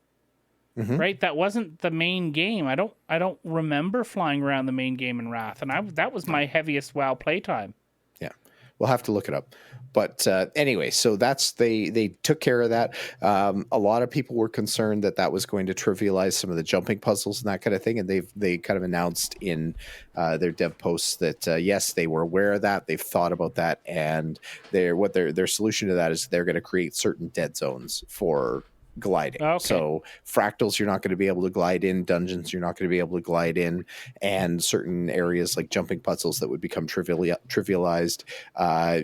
right? That wasn't the main game. I don't remember flying around the main game in Wrath, and that was my heaviest WoW playtime. Yeah, we'll have to look it up. But anyway, so they took care of that. A lot of people were concerned that was going to trivialize some of the jumping puzzles and that kind of thing. And they kind of announced in their dev posts that yes, they were aware of that. They've thought about that, and their solution to that is they're going to create certain dead zones for gliding. Okay. So fractals you're not going to be able to glide in, dungeons you're not going to be able to glide in, and certain areas like jumping puzzles that would become trivialized,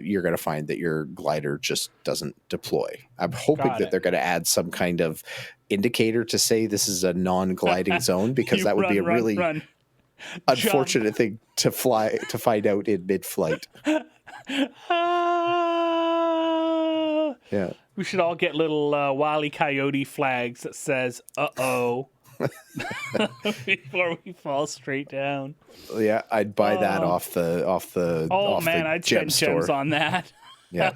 you're going to find that your glider just doesn't deploy. I'm hoping that they're going to add some kind of indicator to say this is a non-gliding zone, because that would be a really unfortunate thing to find out in mid-flight. Yeah. We should all get little Wile Coyote flags that says "uh-oh" before we fall straight down. Yeah, I'd buy that off the I'd spend gems on that. Yeah.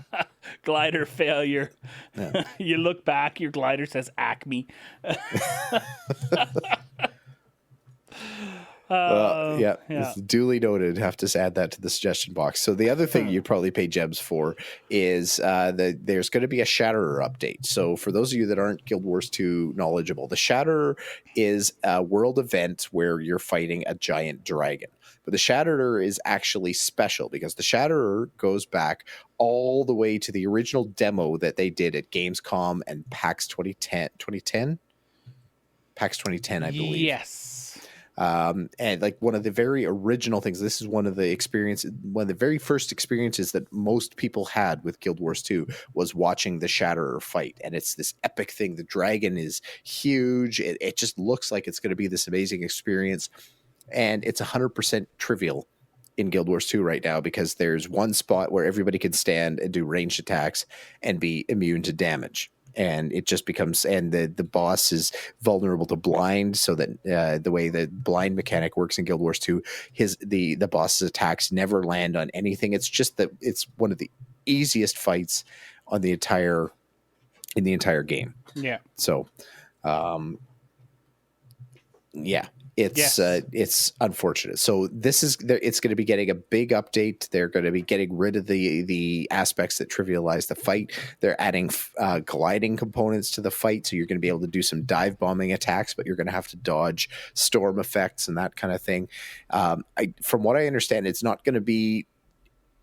Glider failure. Yeah. You look back, your glider says Acme. Yeah, Yeah, it's duly noted. Have to add that to the suggestion box. So the other thing you'd probably pay gems for is there's going to be a Shatterer update. So for those of you that aren't Guild Wars 2 knowledgeable, the Shatterer is a world event where you're fighting a giant dragon. But the Shatterer is actually special because the Shatterer goes back all the way to the original demo that they did at Gamescom and PAX 2010. PAX 2010, I believe. Yes. And like one of the very original things, this is one of the very first experiences that most people had with Guild Wars 2 was watching the Shatterer fight. And it's this epic thing. The dragon is huge. It just looks like it's going to be this amazing experience. And it's 100% trivial in Guild Wars 2 right now because there's one spot where everybody can stand and do ranged attacks and be immune to damage. And it just becomes, and the boss is vulnerable to blind, so that the way the blind mechanic works in Guild Wars 2, the boss's attacks never land on anything. It's just that it's one of the easiest fights on in the entire game. Yeah. So, yeah. It's unfortunate. So it's going to be getting a big update. They're going to be getting rid of the aspects that trivialize the fight. They're adding gliding components to the fight, so you're going to be able to do some dive bombing attacks, but you're going to have to dodge storm effects and that kind of thing. From what I understand, it's not going to be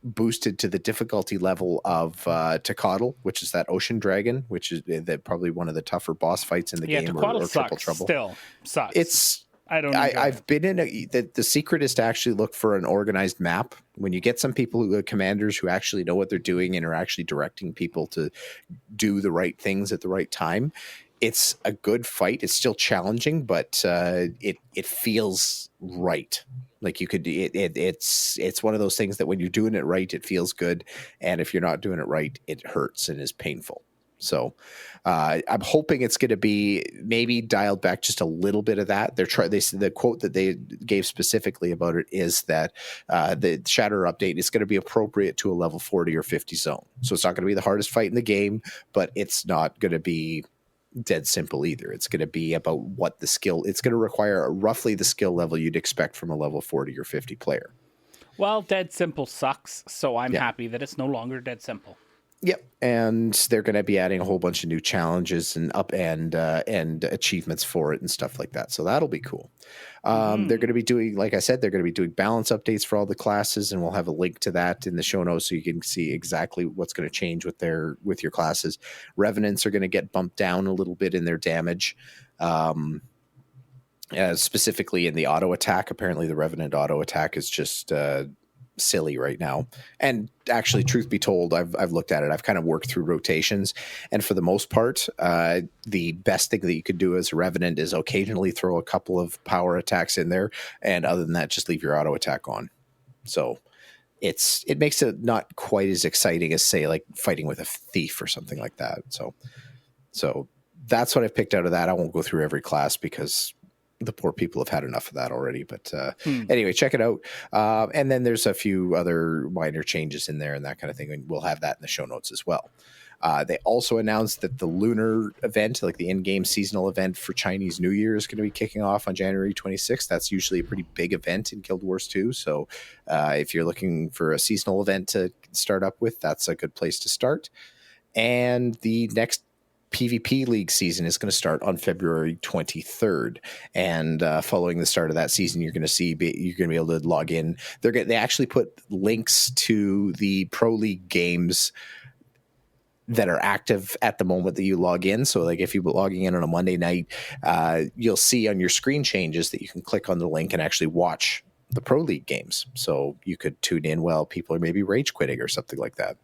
boosted to the difficulty level of Tecatl, which is that ocean dragon, which is probably one of the tougher boss fights in the game, or Triple Trouble. Still sucks. I've been in the secret is to actually look for an organized map. When you get some people who are commanders who actually know what they're doing and are actually directing people to do the right things at the right time, it's a good fight. It's still challenging, but it feels right. Like you could, it's one of those things that when you're doing it right, it feels good, and if you're not doing it right, it hurts and is painful. So I'm hoping it's going to be maybe dialed back just a little bit of that. The quote that they gave specifically about it is that the Shatterer update is going to be appropriate to a level 40 or 50 zone. So it's not going to be the hardest fight in the game, but it's not going to be dead simple either. It's going to be about what the skill. It's going to require roughly the skill level you'd expect from a level 40 or 50 player. Well, dead simple sucks, so I'm happy that it's no longer dead simple. Yep, and they're going to be adding a whole bunch of new challenges and achievements for it and stuff like that. So that'll be cool. They're going to be doing, like I said, they're going to be doing balance updates for all the classes, and we'll have a link to that in the show notes so you can see exactly what's going to change with your classes. Revenants are going to get bumped down a little bit in their damage. Specifically in the auto attack. Apparently, the Revenant auto attack is just silly right now. And actually, truth be told, I've looked at it. I've kind of worked through rotations, and for the most part, the best thing that you could do as a Revenant is occasionally throw a couple of power attacks in there, and other than that, just leave your auto attack on. So it makes it not quite as exciting as, say, like fighting with a thief or something like that. So that's what I've picked out of that. I won't go through every class because the poor people have had enough of that already. But anyway, check it out. And then there's a few other minor changes in there and that kind of thing. And we'll have that in the show notes as well. They also announced that the lunar event, like the in-game seasonal event for Chinese New Year, is going to be kicking off on January 26th. That's usually a pretty big event in Guild Wars 2. So if you're looking for a seasonal event to start up with, that's a good place to start. And the next PvP League season is going to start on February 23rd, and following the start of that season, you're going to be able to log in. They actually put links to the Pro League games that are active at the moment that you log in. So, like if you're logging in on a Monday night, you'll see on your screen changes that you can click on the link and actually watch the Pro League games. So you could tune in while people are maybe rage quitting or something like that.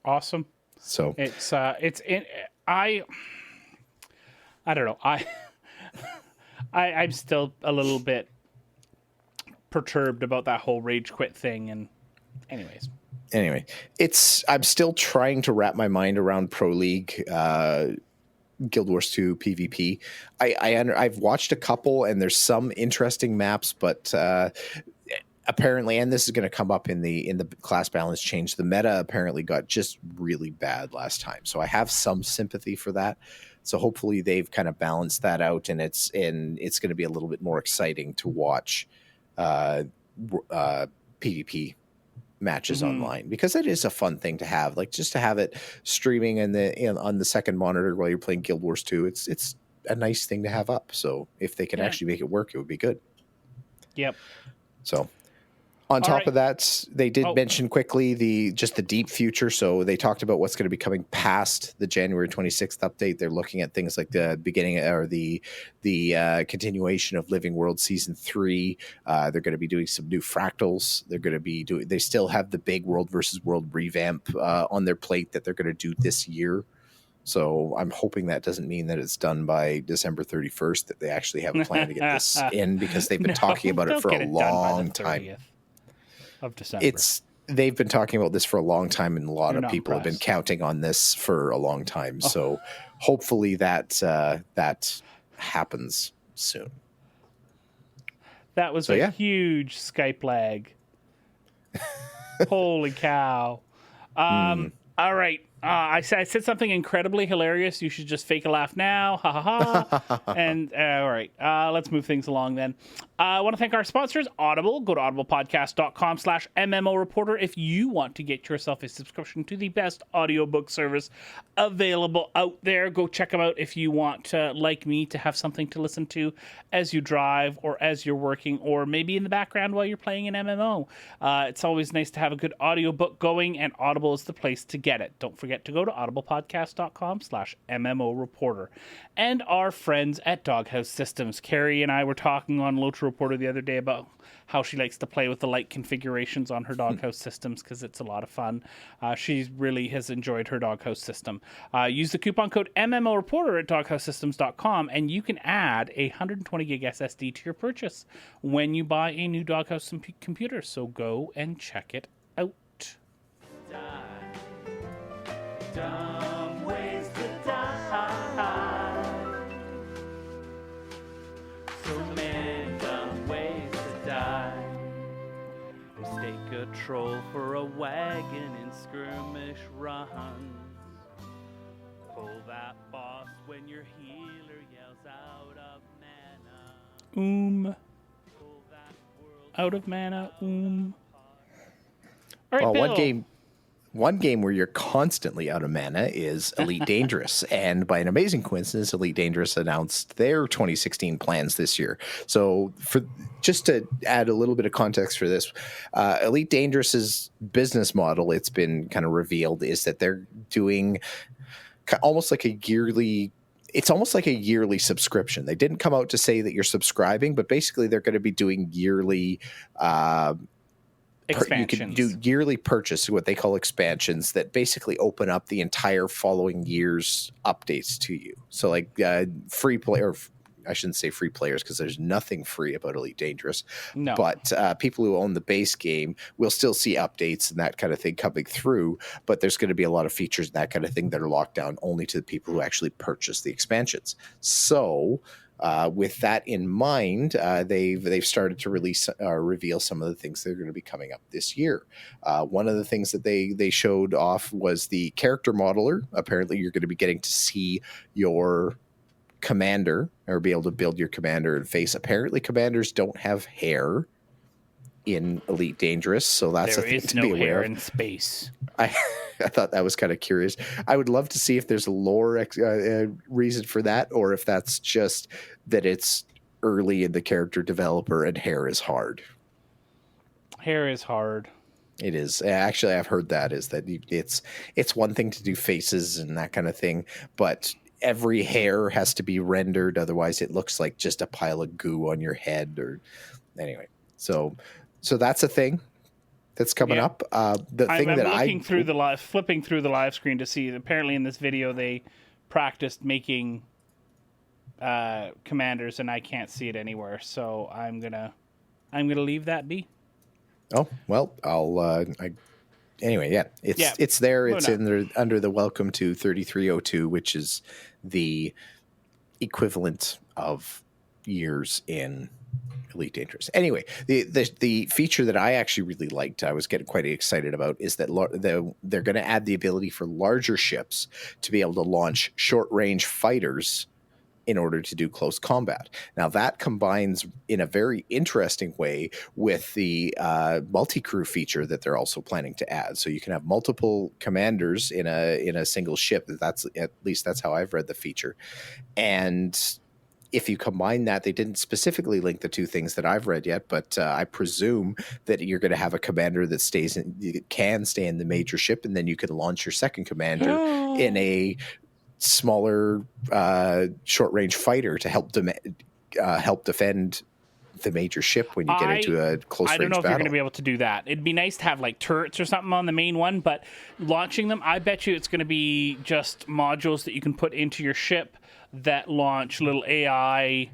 Awesome. So I don't know. I'm still a little bit perturbed about that whole rage quit thing. And anyway, I'm still trying to wrap my mind around Pro League, Guild Wars 2 PvP. I've watched a couple, and there's some interesting maps, but apparently, and this is going to come up in the class balance change, the meta apparently got just really bad last time. So I have some sympathy for that. So hopefully they've kind of balanced that out, and it's going to be a little bit more exciting to watch PvP matches online, because it is a fun thing to have, like just to have it streaming on the second monitor while you're playing Guild Wars 2. It's a nice thing to have up. So if they can actually make it work, it would be good. Yep. So on top of that, they did mention quickly the deep future. So they talked about what's going to be coming past the January 26th update. They're looking at things like the beginning or the continuation of Living World Season 3. They're going to be doing some new fractals. They're going to be they still have the big World versus World revamp on their plate that they're going to do this year. So I'm hoping that doesn't mean that it's done by December 31st, that they actually have a plan to get this in, because they've been talking about it for a long time. Of December. They've been talking about this for a long time, and a lot of people have been counting on this for a long time. So hopefully that happens soon. That was huge Skype lag. Holy cow. All right. I said something incredibly hilarious. You should just fake a laugh now. Ha ha ha. And all right, let's move things along then. I want to thank our sponsors, Audible. Go to audiblepodcast.com/MMO Reporter if you want to get yourself a subscription to the best audiobook service available out there. Go check them out if you want, like me, to have something to listen to as you drive or as you're working, or maybe in the background while you're playing an MMO. It's always nice to have a good audiobook going, and Audible is the place to get it. Don't forget to go to audiblepodcast.com/MMO Reporter. And our friends at Doghouse Systems. Carrie and I were talking on Lotra Reporter the other day about how she likes to play with the light configurations on her Doghouse systems, because it's a lot of fun. She really has enjoyed her Doghouse system. Use the coupon code MMO Reporter at doghousesystems.com, and you can add a 120 gig SSD to your purchase when you buy a new Doghouse computer. So go and check it out. Dumb ways to die. So many dumb ways to die. Mistake a troll for a wagon in skirmish runs. Pull that boss when your healer yells out of mana. Out of mana. All right, Bill. One game where you're constantly out of mana is Elite Dangerous. And by an amazing coincidence, Elite Dangerous announced their 2016 plans this year. So just to add a little bit of context for this, Elite Dangerous's business model, it's been kind of revealed, is that they're doing almost like a yearly subscription. They didn't come out to say that you're subscribing, but basically they're going to be doing yearly you can do yearly purchase, what they call expansions, that basically open up the entire following year's updates to you. So like free player, I shouldn't say free players, because there's nothing free about Elite Dangerous. No. But people who own the base game will still see updates and that kind of thing coming through. But there's going to be a lot of features and that kind of thing that are locked down only to the people who actually purchase the expansions. So with that in mind, they've started to reveal some of the things that are going to be coming up this year. One of the things that they showed off was the character modeler. Apparently, you're going to be getting to see your commander, or be able to build your commander and face. Apparently, commanders don't have hair in Elite Dangerous, so that's a thing to be aware of. There is no hair in space. I thought that was kind of curious. I would love to see if there's a lore reason for that, or if that's just that it's early in the character developer and hair is hard. Hair is hard. It is. Actually, I've heard that is that it's one thing to do faces and that kind of thing, but every hair has to be rendered. Otherwise, it looks like just a pile of goo on your head. Or anyway, so that's a thing that's coming up. Flipping through the live screen to see. Apparently, in this video, they practiced making commanders, and I can't see it anywhere. So I'm gonna leave that be. Oh well, anyway, yeah, it's there. It's under the welcome to 3302, which is the equivalent of years in Elite Dangerous. Anyway, the feature that I actually really liked, I was getting quite excited about, is that they're going to add the ability for larger ships to be able to launch short-range fighters in order to do close combat. Now that combines in a very interesting way with the multi-crew feature that they're also planning to add. So you can have multiple commanders in a single ship. That's at least that's how I've read the feature. And if you combine that, they didn't specifically link the two things that I've read yet, but I presume that you're going to have a commander that can stay in the major ship, and then you can launch your second commander in a smaller short-range fighter to help defend the major ship when you get into a close range battle. I don't know if you're going to be able to do that. It'd be nice to have like turrets or something on the main one, but launching them, I bet you it's going to be just modules that you can put into your ship that launch little AI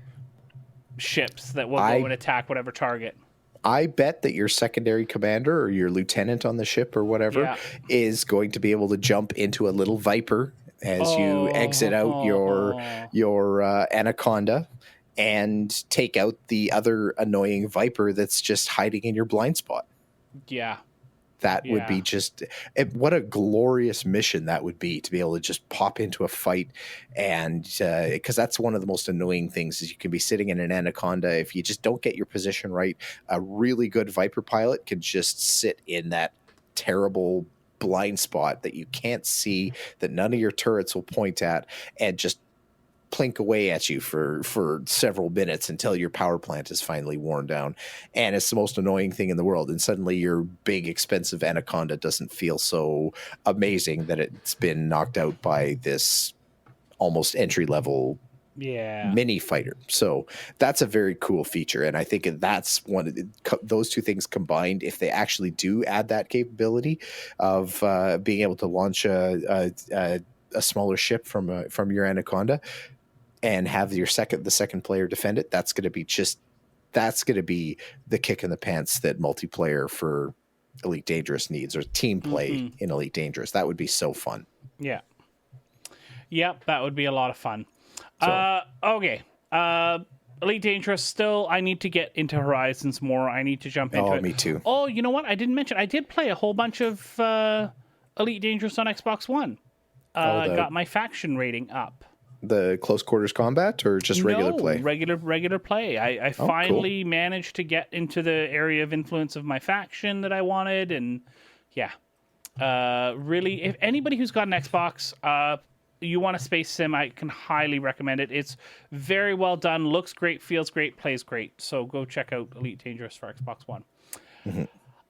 ships that will go and attack whatever target. I bet that your secondary commander or your lieutenant on the ship or whatever is going to be able to jump into a little Viper as you exit out your Anaconda and take out the other annoying Viper that's just hiding in your blind spot. Yeah. That would be just what a glorious mission that would be, to be able to just pop into a fight. And because that's one of the most annoying things is you can be sitting in an Anaconda. If you just don't get your position right, a really good Viper pilot can just sit in that terrible blind spot that you can't see, that none of your turrets will point at, and just plink away at you for several minutes until your power plant is finally worn down. And it's the most annoying thing in the world. And suddenly your big, expensive Anaconda doesn't feel so amazing that it's been knocked out by this almost entry-level mini fighter. So that's a very cool feature. And I think that's one of those two things combined, if they actually do add that capability of being able to launch a smaller ship from your Anaconda and have the second player defend it, that's going to be the kick in the pants that multiplayer for Elite Dangerous needs, or team play in Elite Dangerous. That would be so fun. Yeah. Yep, that would be a lot of fun. So. Okay. Elite Dangerous, still, I need to get into Horizons more. I need to jump into it. Oh, me too. Oh, you know what? I didn't mention, I did play a whole bunch of Elite Dangerous on Xbox One. Got my faction rating up. The close quarters combat or just regular play? Regular play. I finally managed to get into the area of influence of my faction that I wanted, and really, if anybody who's got an Xbox, you want a space sim, I can highly recommend it. It's very well done, looks great, feels great, plays great. So go check out Elite Dangerous for Xbox One. Mm-hmm.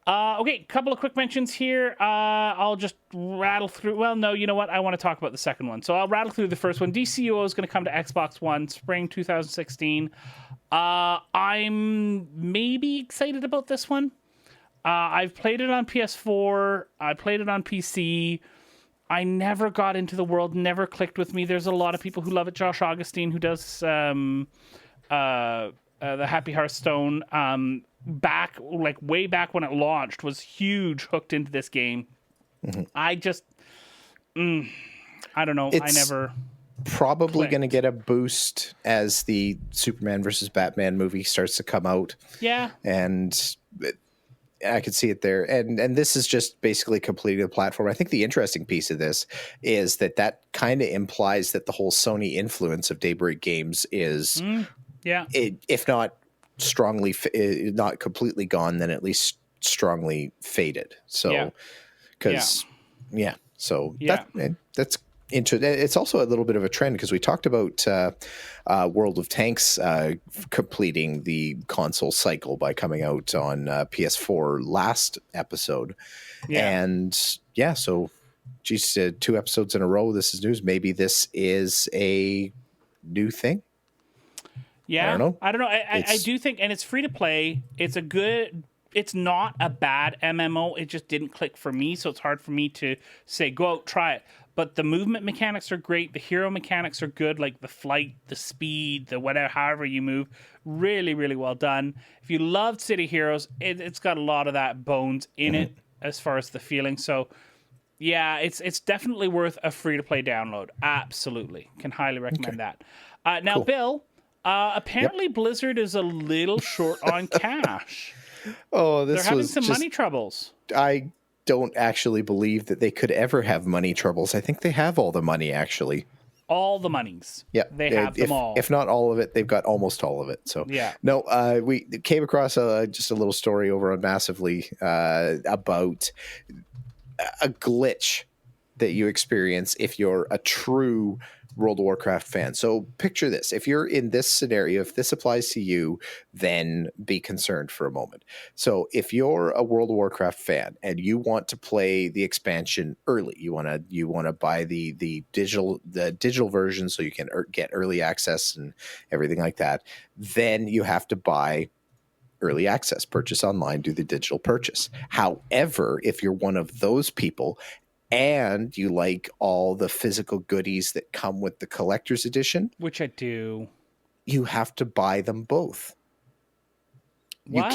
Okay, couple of quick mentions here. I'll just rattle through. Well, no, you know what? I want to talk about the second one. So I'll rattle through the first one. DCUO is going to come to Xbox One spring 2016. I'm maybe excited about this one. I've played it on PS4. I played it on PC. I never got into the world, never clicked with me. There's a lot of people who love it. Josh Augustine, who does the Happy Hearthstone, way back when it launched, was huge, hooked into this game. Mm-hmm. I just, I don't know. I never probably going to get a boost as the Superman versus Batman movie starts to come out. Yeah. And I could see it there. And this is just basically completing the platform. I think the interesting piece of this is that kind of implies that the whole Sony influence of Daybreak Games is, if not strongly, not completely gone, then at least strongly faded. So, that's it's also a little bit of a trend, because we talked about World of Tanks completing the console cycle by coming out on PS4 last episode. And so geez, 2 episodes in a row, this is news. Maybe this is a new thing. Yeah, I don't know. I do think, and it's free to play. It's not a bad MMO. It just didn't click for me, so it's hard for me to say, go out, try it. But the movement mechanics are great. The hero mechanics are good, like the flight, the speed, the whatever, however you move. Really, really well done. If you loved City Heroes, it's got a lot of that bones in it as far as the feeling. So, yeah, it's definitely worth a free-to-play download. Absolutely. Can highly recommend that. Now, cool. Bill, Apparently, Blizzard is a little short on cash. Oh, They're this having was some just, money troubles. I don't actually believe that they could ever have money troubles. I think they have all the money, actually. All the monies. Yeah, They have them all. If not all of it, they've got almost all of it. So Yeah. no, we came across just a little story over on Massively about a glitch that you experience if you're a true World of Warcraft fan. So picture this. If you're in this scenario, if this applies to you, then be concerned for a moment. So if you're a World of Warcraft fan and you want to play the expansion early, you want to buy the digital version so you can get early access and everything like that, then you have to buy early access, purchase online, do the digital purchase. However, if you're one of those people and you like all the physical goodies that come with the collector's edition, which I do, you have to buy them both. What?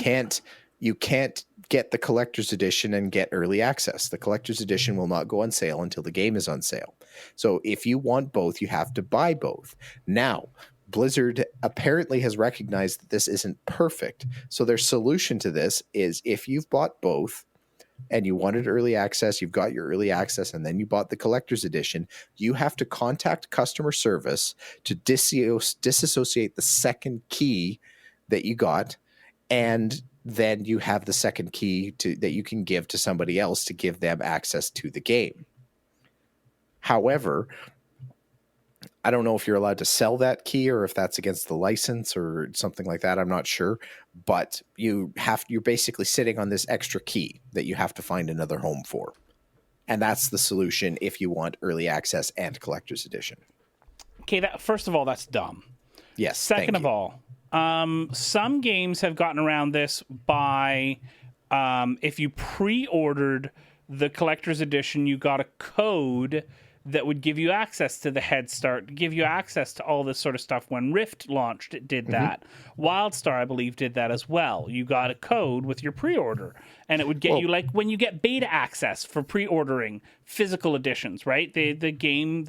You can't get the collector's edition and get early access. The collector's edition will not go on sale until the game is on sale. So if you want both, you have to buy both. Now, Blizzard apparently has recognized that this isn't perfect. So their solution to this is if you've bought both, and you wanted early access, you've got your early access, and then you bought the collector's edition, you have to contact customer service to disassociate the second key that you got, and then you have the second key that you can give to somebody else to give them access to the game. However, I don't know if you're allowed to sell that key or if that's against the license or something like that. I'm not sure, but you're basically sitting on this extra key that you have to find another home for. And that's the solution if you want early access and collector's edition. Okay, first of all, that's dumb. Yes. Second of all, some games have gotten around this by if you pre-ordered the collector's edition, you got a code that would give you access to the Head Start, give you access to all this sort of stuff. When Rift launched, it did that. WildStar, I believe, did that as well. You got a code with your pre-order, and it would get you, like when you get beta access for pre-ordering physical editions, right? The game,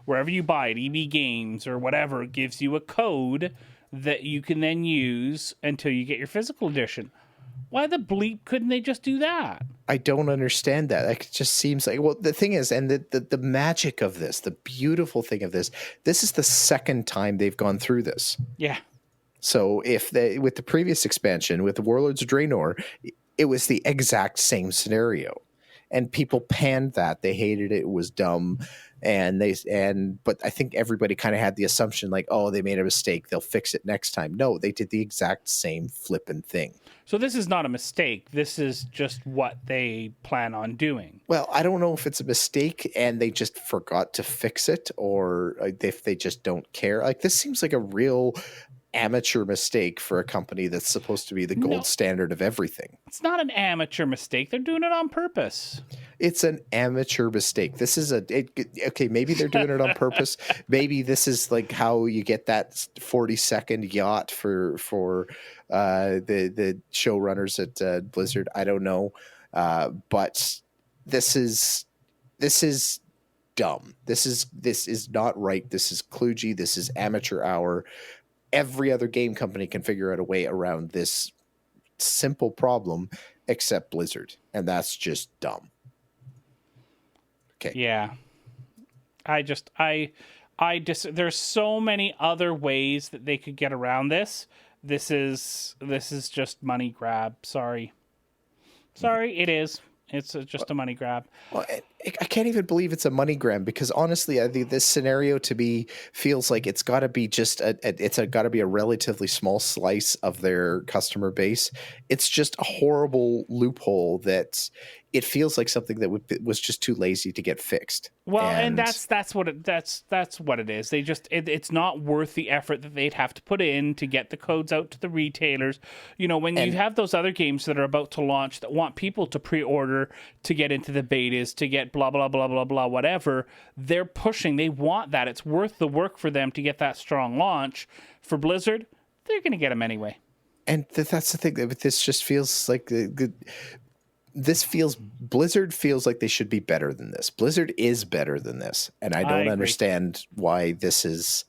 wherever you buy it, EB Games or whatever, gives you a code that you can then use until you get your physical edition. Why the bleep couldn't they just do that? I don't understand that. It just seems like, well, the thing is, and the magic of this, the beautiful thing of this is the second time they've gone through this. Yeah. So with the previous expansion, with the Warlords of Draenor, it was the exact same scenario. And people panned that. They hated it. It was dumb. But I think everybody kind of had the assumption like, oh, they made a mistake, they'll fix it next time. No, they did the exact same flippin' thing. So this is not a mistake. This is just what they plan on doing. Well, I don't know if it's a mistake and they just forgot to fix it, or if they just don't care. Like, this seems like a real amateur mistake for a company that's supposed to be the gold standard of everything. It's not an amateur mistake. They're doing it on purpose. It's an amateur mistake. This is okay, maybe they're doing it on purpose. Maybe this is like how you get that 40-second yacht for the showrunners at Blizzard. I don't know. But this is dumb. This is not right. This is kludgy. This is amateur hour. Every other game company can figure out a way around this simple problem except Blizzard, and that's just dumb. Okay. Yeah. There's so many other ways that they could get around this. This is just money grab. Sorry, it is. It's just a money grab. Well, I can't even believe it's a money grab, because honestly, I think this scenario to me feels like it's got to be just got to be a relatively small slice of their customer base. It's just a horrible loophole that it feels like something that was just too lazy to get fixed. Well, and that's what it is. They just it's not worth the effort that they'd have to put in to get the codes out to the retailers. You know, when you have those other games that are about to launch that want people to pre-order to get into the betas, to get blah blah blah blah blah whatever, they're pushing. They want that. It's worth the work for them to get that strong launch. For Blizzard, they're going to get them anyway. And that's the thing. This just feels like Blizzard feels like they should be better than this. Blizzard is better than this, and I don't understand why this is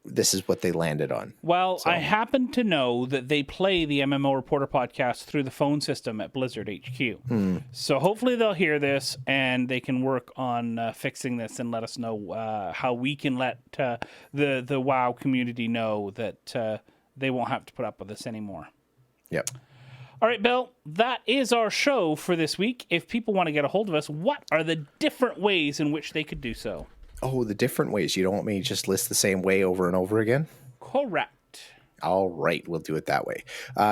this is what they landed on. Well, So- I happen to know that they play the MMO Reporter podcast through the phone system at Blizzard HQ. So hopefully they'll hear this and they can work on fixing this and let us know how we can let the WoW community know that they won't have to put up with this anymore. Yep. All right, Bill, that is our show for this week. If people want to get a hold of us, what are the different ways in which they could do so? Oh, the different ways. You don't want me to just list the same way over and over again? Correct. All right, we'll do it that way.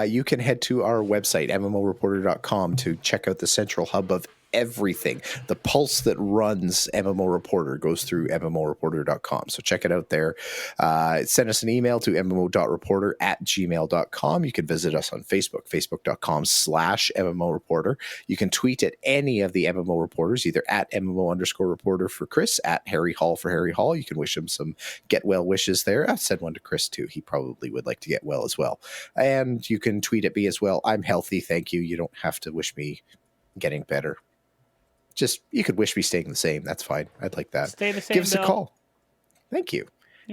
You can head to our website, MMOreporter.com, to check out the central hub of everything. The pulse that runs MMO Reporter goes through MMOreporter.com. So check it out there. Send us an email to mmo.reporter@gmail.com. You can visit us on Facebook, facebook.com/MMO Reporter. You can tweet at any of the MMO reporters, either at MMO_reporter for Chris, at Harry Hall for Harry Hall. You can wish him some get well wishes there. I'll send one to Chris too. He probably would like to get well as well. And you can tweet at me as well. I'm healthy, thank you. You don't have to wish me getting better. Just, you could wish me staying the same. That's fine. I'd like that. Stay the same, Give us Bill. a call. Thank you.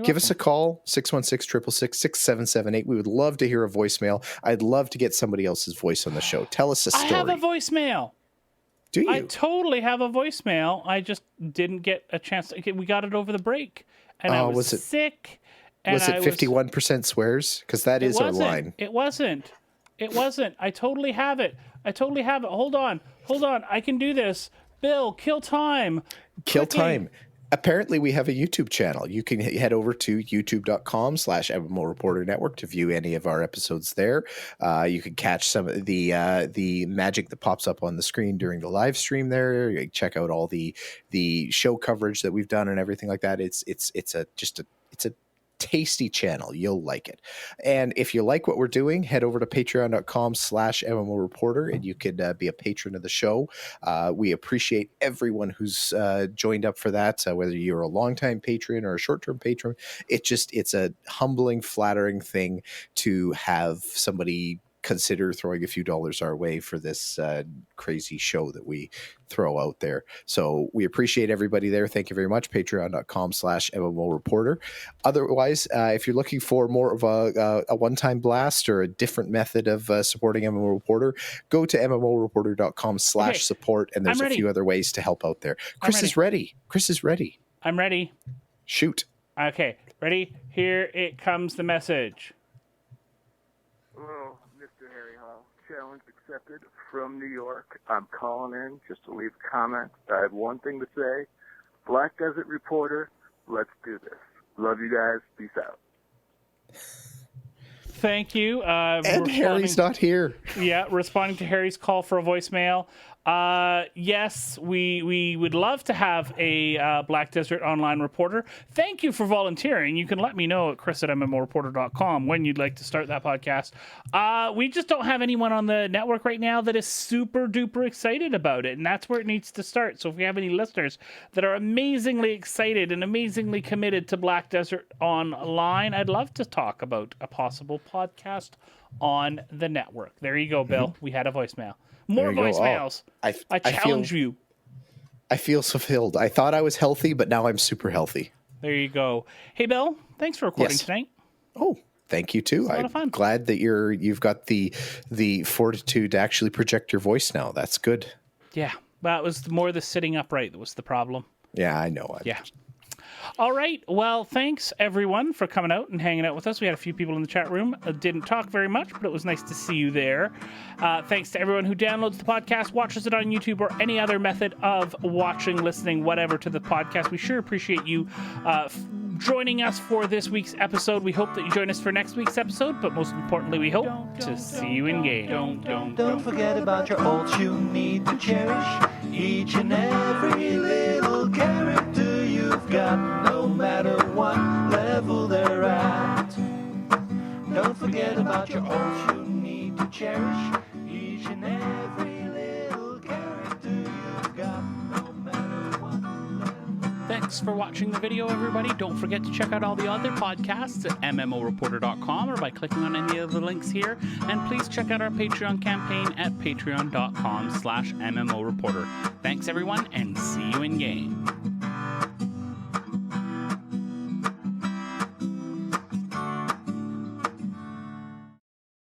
Give us a call, 616-666-6778. We would love to hear a voicemail. I'd love to get somebody else's voice on the show. Tell us a story. I have a voicemail. Do you? I totally have a voicemail. I just didn't get a chance. We got it over the break. And I was sick. And was it 51% swears? Because that is our line. It wasn't. I totally have it. Hold on. I can do this. Bill, kill time. Kill Quickly. time. Apparently, we have a YouTube channel. You can head over to youtube.com/MMO Reporter Network to view any of our episodes there. You can catch some of the magic that pops up on the screen during the live stream there. You can check out all the show coverage that we've done and everything like that. It's a tasty channel. You'll like it. And if you like what we're doing, head over to patreon.com/MMO Reporter and you could be a patron of the show. We appreciate everyone who's joined up for that, whether you're a longtime patron or a short-term patron. It's a humbling, flattering thing to have somebody consider throwing a few dollars our way for this crazy show that we throw out there. So we appreciate everybody there. Thank you very much. Patreon.com/MMO Reporter. Otherwise, if you're looking for more of a one-time blast or a different method of supporting MMO Reporter, go to MMOreporter.com/support. And there's a few other ways to help out there. Chris is ready. I'm ready. Shoot. Okay. Ready? Here it comes, the message. Hello, Mr. Harry Hall. Challenge accepted from New York. I'm calling in just to leave a comment. I have one thing to say. Black Desert Reporter, let's do this. Love you guys. Peace out. Thank you. And Harry's not here. Yeah, responding to Harry's call for a voicemail. Yes, we would love to have a Black Desert Online reporter. Thank you for volunteering. You can let me know at chris@MMOreporter.com when you'd like to start that podcast. We just don't have anyone on the network right now that is super duper excited about it, and that's where it needs to start. So if we have any listeners that are amazingly excited and amazingly committed to Black Desert Online, I'd love to talk about a possible podcast on the network. There you go, Bill. We had a voicemail. More voicemails. Oh, I challenge you. I feel fulfilled. I thought I was healthy, but now I'm super healthy. There you go. Hey, Bill, thanks for recording tonight. Oh, thank you too. I'm glad that you've got the fortitude to actually project your voice now. That's good. Yeah, well, it was more the sitting upright that was the problem. Yeah, I know. Yeah. All right. Well, thanks everyone for coming out and hanging out with us. We had a few people in the chat room. Didn't talk very much, but it was nice to see you there. Thanks to everyone who downloads the podcast, watches it on YouTube, or any other method of watching, listening, whatever to the podcast. We sure appreciate you joining us for this week's episode. We hope that you join us for next week's episode, but most importantly, we hope to see you in game. Don't forget about your ults you need to cherish. Each and every little character you've got, no matter what level they're at. Don't forget about your ults you need to cherish. Each and every little character you've got, no matter what level. Thanks for watching the video, everybody. Don't forget to check out all the other podcasts at MMOreporter.com or by clicking on any of the links here. And please check out our Patreon campaign at patreon.com/MMOreporter. Thanks, everyone, and see you in game.